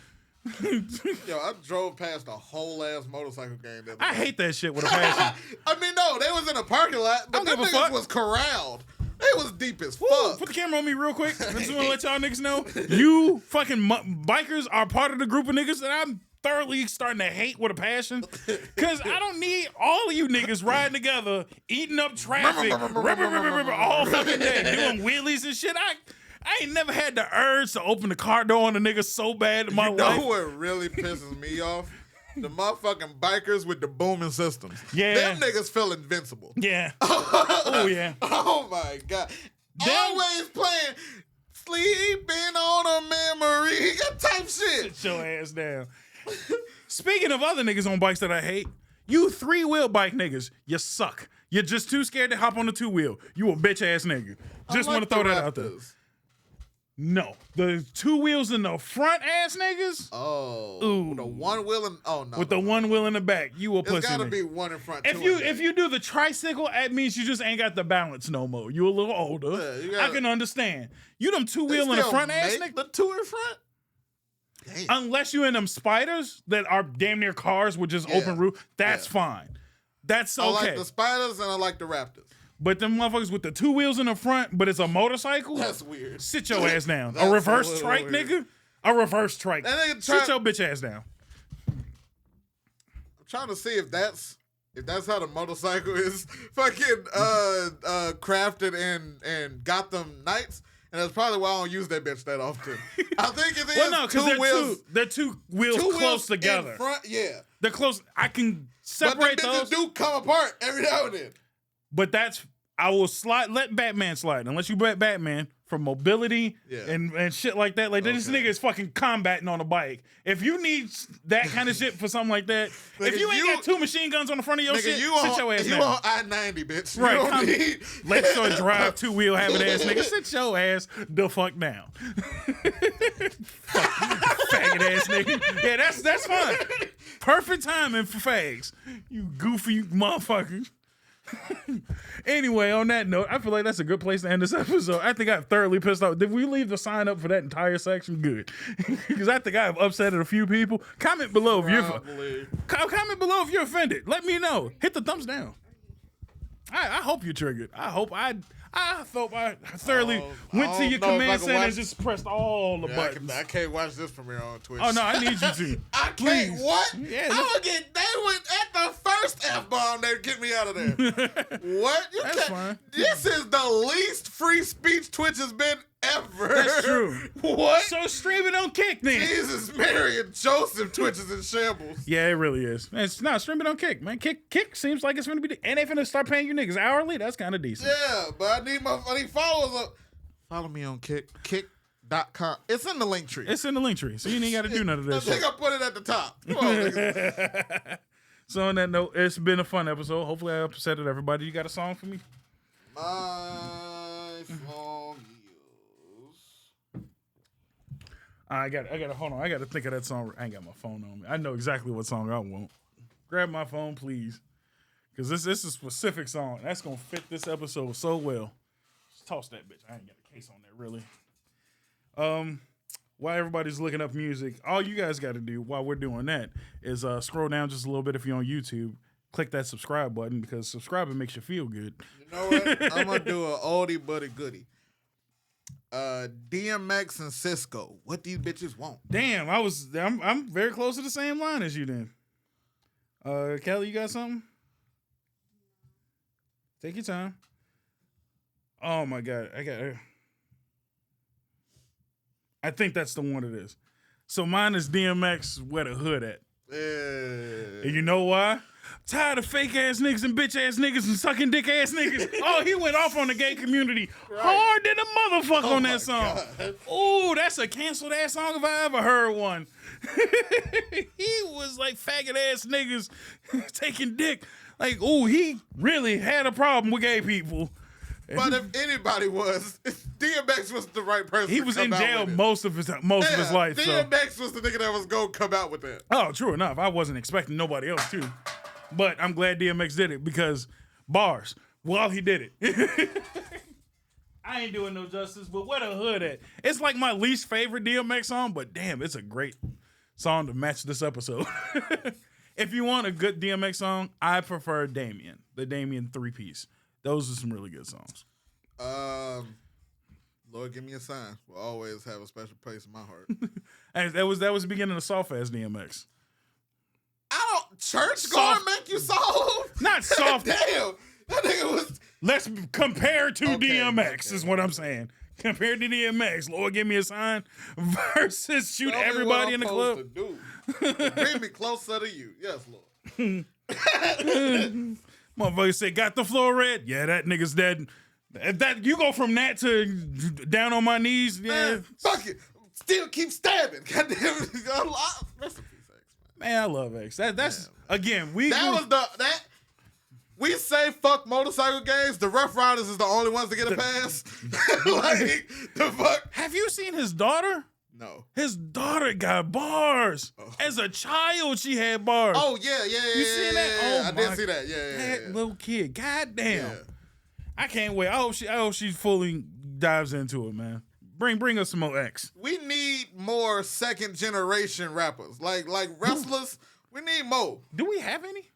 B: Yo, I drove past a whole ass motorcycle game.
C: I hate that shit with a passion.
B: I mean, no, they was in a parking lot, but them niggas was corralled. They was deep as fuck.
C: Put the camera on me real quick. I just want to let y'all niggas know, you fucking bikers are part of the group of niggas that I'm thoroughly starting to hate with a passion. Because I don't need all of you niggas riding together, eating up traffic, all fucking day, doing wheelies and shit. I ain't never had the urge to open the car door on a nigga so bad in my life.
B: You know what really pisses me off? The motherfucking bikers with the booming systems.
C: Yeah.
B: Them niggas feel invincible.
C: Yeah. Oh, yeah.
B: Oh, my God. Always playing Sleeping on a Memory type shit.
C: Sit your ass down. Speaking of other niggas on bikes that I hate, you 3-wheel bike niggas, you suck. You're just too scared to hop on the 2-wheel. You a bitch ass nigga. Just want to throw that out there. No, the 2 wheels in the front ass niggas.
B: Oh,
C: ooh.
B: The 1 wheel in
C: with the 1 wheel in the back, you a pussy.
B: It's gotta be 1 in front.
C: If you do the tricycle, that means you just ain't got the balance no more. You a little older. Yeah, I can understand. You them 2 wheel in the front ass nigga.
B: The 2 in front.
C: Damn. Unless you in them spiders that are damn near cars with just open roof, that's fine. That's okay. I
B: like the spiders and I like the Raptors.
C: But them motherfuckers with the 2 wheels in the front, but it's a motorcycle?
B: That's weird.
C: Sit your ass down. A reverse trike, nigga? A reverse trike. Sit your bitch ass down.
B: I'm trying to see if that's how the motorcycle is fucking crafted in Gotham Knights. And that's probably why I don't use that bitch that often. I think it is
C: well, no, because they're two wheels close together.
B: In front, yeah.
C: They're close. I can separate
B: but
C: those.
B: But do come apart every now and then.
C: But I will let Batman slide. Unless you bet Batman for mobility and shit like that. Like, this nigga is fucking combating on a bike. If you need that kind of shit for something like that, if you ain't got 2 machine guns on the front of your shit, sit your ass down.
B: You on I-90, bitch.
C: Right. Let your drive 2-wheel having ass nigga. Sit your ass the fuck down. Faggot ass nigga. Yeah, that's fine. Perfect timing for fags. You goofy motherfuckers. Anyway, on that note, I feel like that's a good place to end this episode. I think I've thoroughly pissed off. Did we leave the sign up for that entire section? Good. Because I think I've upset a few people. Comment below if you're offended. Let me know. Hit the thumbs down. I hope you're triggered. I thought I thoroughly went to your command center and just pressed all the buttons.
B: I can't watch this premiere on Twitch.
C: Oh, no, I need you to.
B: I can't. What? Yeah, I'm going to get... They went at the first F-bomb. They get me out of there. What?
C: That's fine.
B: This is the least free speech Twitch has been ever.
C: That's true.
B: What?
C: So stream it on Kick then.
B: Jesus, Mary and Joseph Twitch is in shambles.
C: Yeah, it really is. Stream it on Kick, man. Kick seems like it's going to be... And they finna start paying you niggas hourly. That's kind of decent.
B: Yeah, but I need followers up. Follow me on Kick. Kick.com. It's in the link tree.
C: It's in the link tree. So you ain't got to do none of that shit.
B: I think I put it at the top. Come on, niggas.
C: So on that note, it's been a fun episode. Hopefully I upsetted everybody. You got a song for me?
B: My song is...
C: I got hold on. I got to think of that song. I ain't got my phone on me. I know exactly what song I want. Grab my phone, please. Because this is a specific song. That's going to fit this episode so well. Just toss that bitch. I ain't got a case on that, really. While everybody's looking up music, all you guys got to do while we're doing that is scroll down just a little bit if you're on YouTube. Click that subscribe button because subscribing makes you feel good.
B: You know what? I'm going to do an oldie but a goodie. DMX and Cisco. What these bitches want?
C: Damn, I'm very close to the same line as you then. Kelly, you got something? Take your time. Oh my God, I think that's the one it is. So mine is DMX Where the Hood At. And you know why? tired of fake ass niggas and bitch ass niggas and sucking dick ass niggas. Oh, he went off on the gay community hard than a motherfucker on that song. Ooh, that's a canceled ass song if I ever heard one. He was like faggot ass niggas taking dick. Like, ooh, he really had a problem with gay people.
B: But if anybody was, DMX was the right person.
C: He was in jail most of his life.
B: DMX
C: so.
B: was the nigga that was gonna come out with that.
C: Oh, true enough. I wasn't expecting nobody else to. But I'm glad DMX did it because bars while he did it. I ain't doing no justice, but where the hood at? It's like my least favorite DMX song, but damn, it's a great song to match this episode. If you want a good DMX song, I prefer Damien, the Damien 3-piece. Those are some really good songs.
B: Lord, give me a sign. Will always have a special place in my heart.
C: And that was the beginning of soft ass DMX.
B: Church going make you soft?
C: Not soft.
B: Damn, that nigga was.
C: Let's compare to DMX is what I'm saying. Compared to DMX, Lord, give me a sign versus shoot everybody in the club.
B: Bring me closer to you. Yes, Lord.
C: Motherfucker said, got the floor red? Yeah, that nigga's dead. That you go from that to down on my knees. Yeah.
B: Man, fuck it. Still keep stabbing. Goddamn. Rest in peace, X.
C: Man, I love X. That's again, we
B: say fuck motorcycle gangs. The Rough Riders is the only ones to get a pass. Like the fuck.
C: Have you seen his daughter?
B: No.
C: His daughter got bars. Oh. As a child, she had bars.
B: Oh, yeah. You
C: seen that? Oh,
B: I did see that. Yeah.
C: That little kid. Goddamn. Yeah. I can't wait. I hope she fully dives into it, man. Bring us some more X.
B: We need more second generation rappers. Like wrestlers, we need more.
C: Do we have any?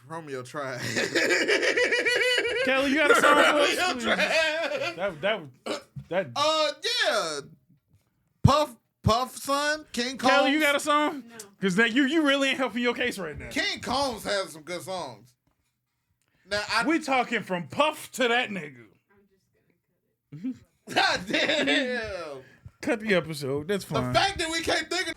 B: Romeo tried.
C: Kelly, you got a song for us?
B: Romeo tried.
C: That
B: yeah. Puff son, King Combs.
C: Kelly, you got a song? No. Because you really ain't helping your case right now.
B: King Combs has some good songs. Now
C: we talking from Puff to that nigga.
B: God damn.
C: Cut the episode. That's fine.
B: The fact that we can't think of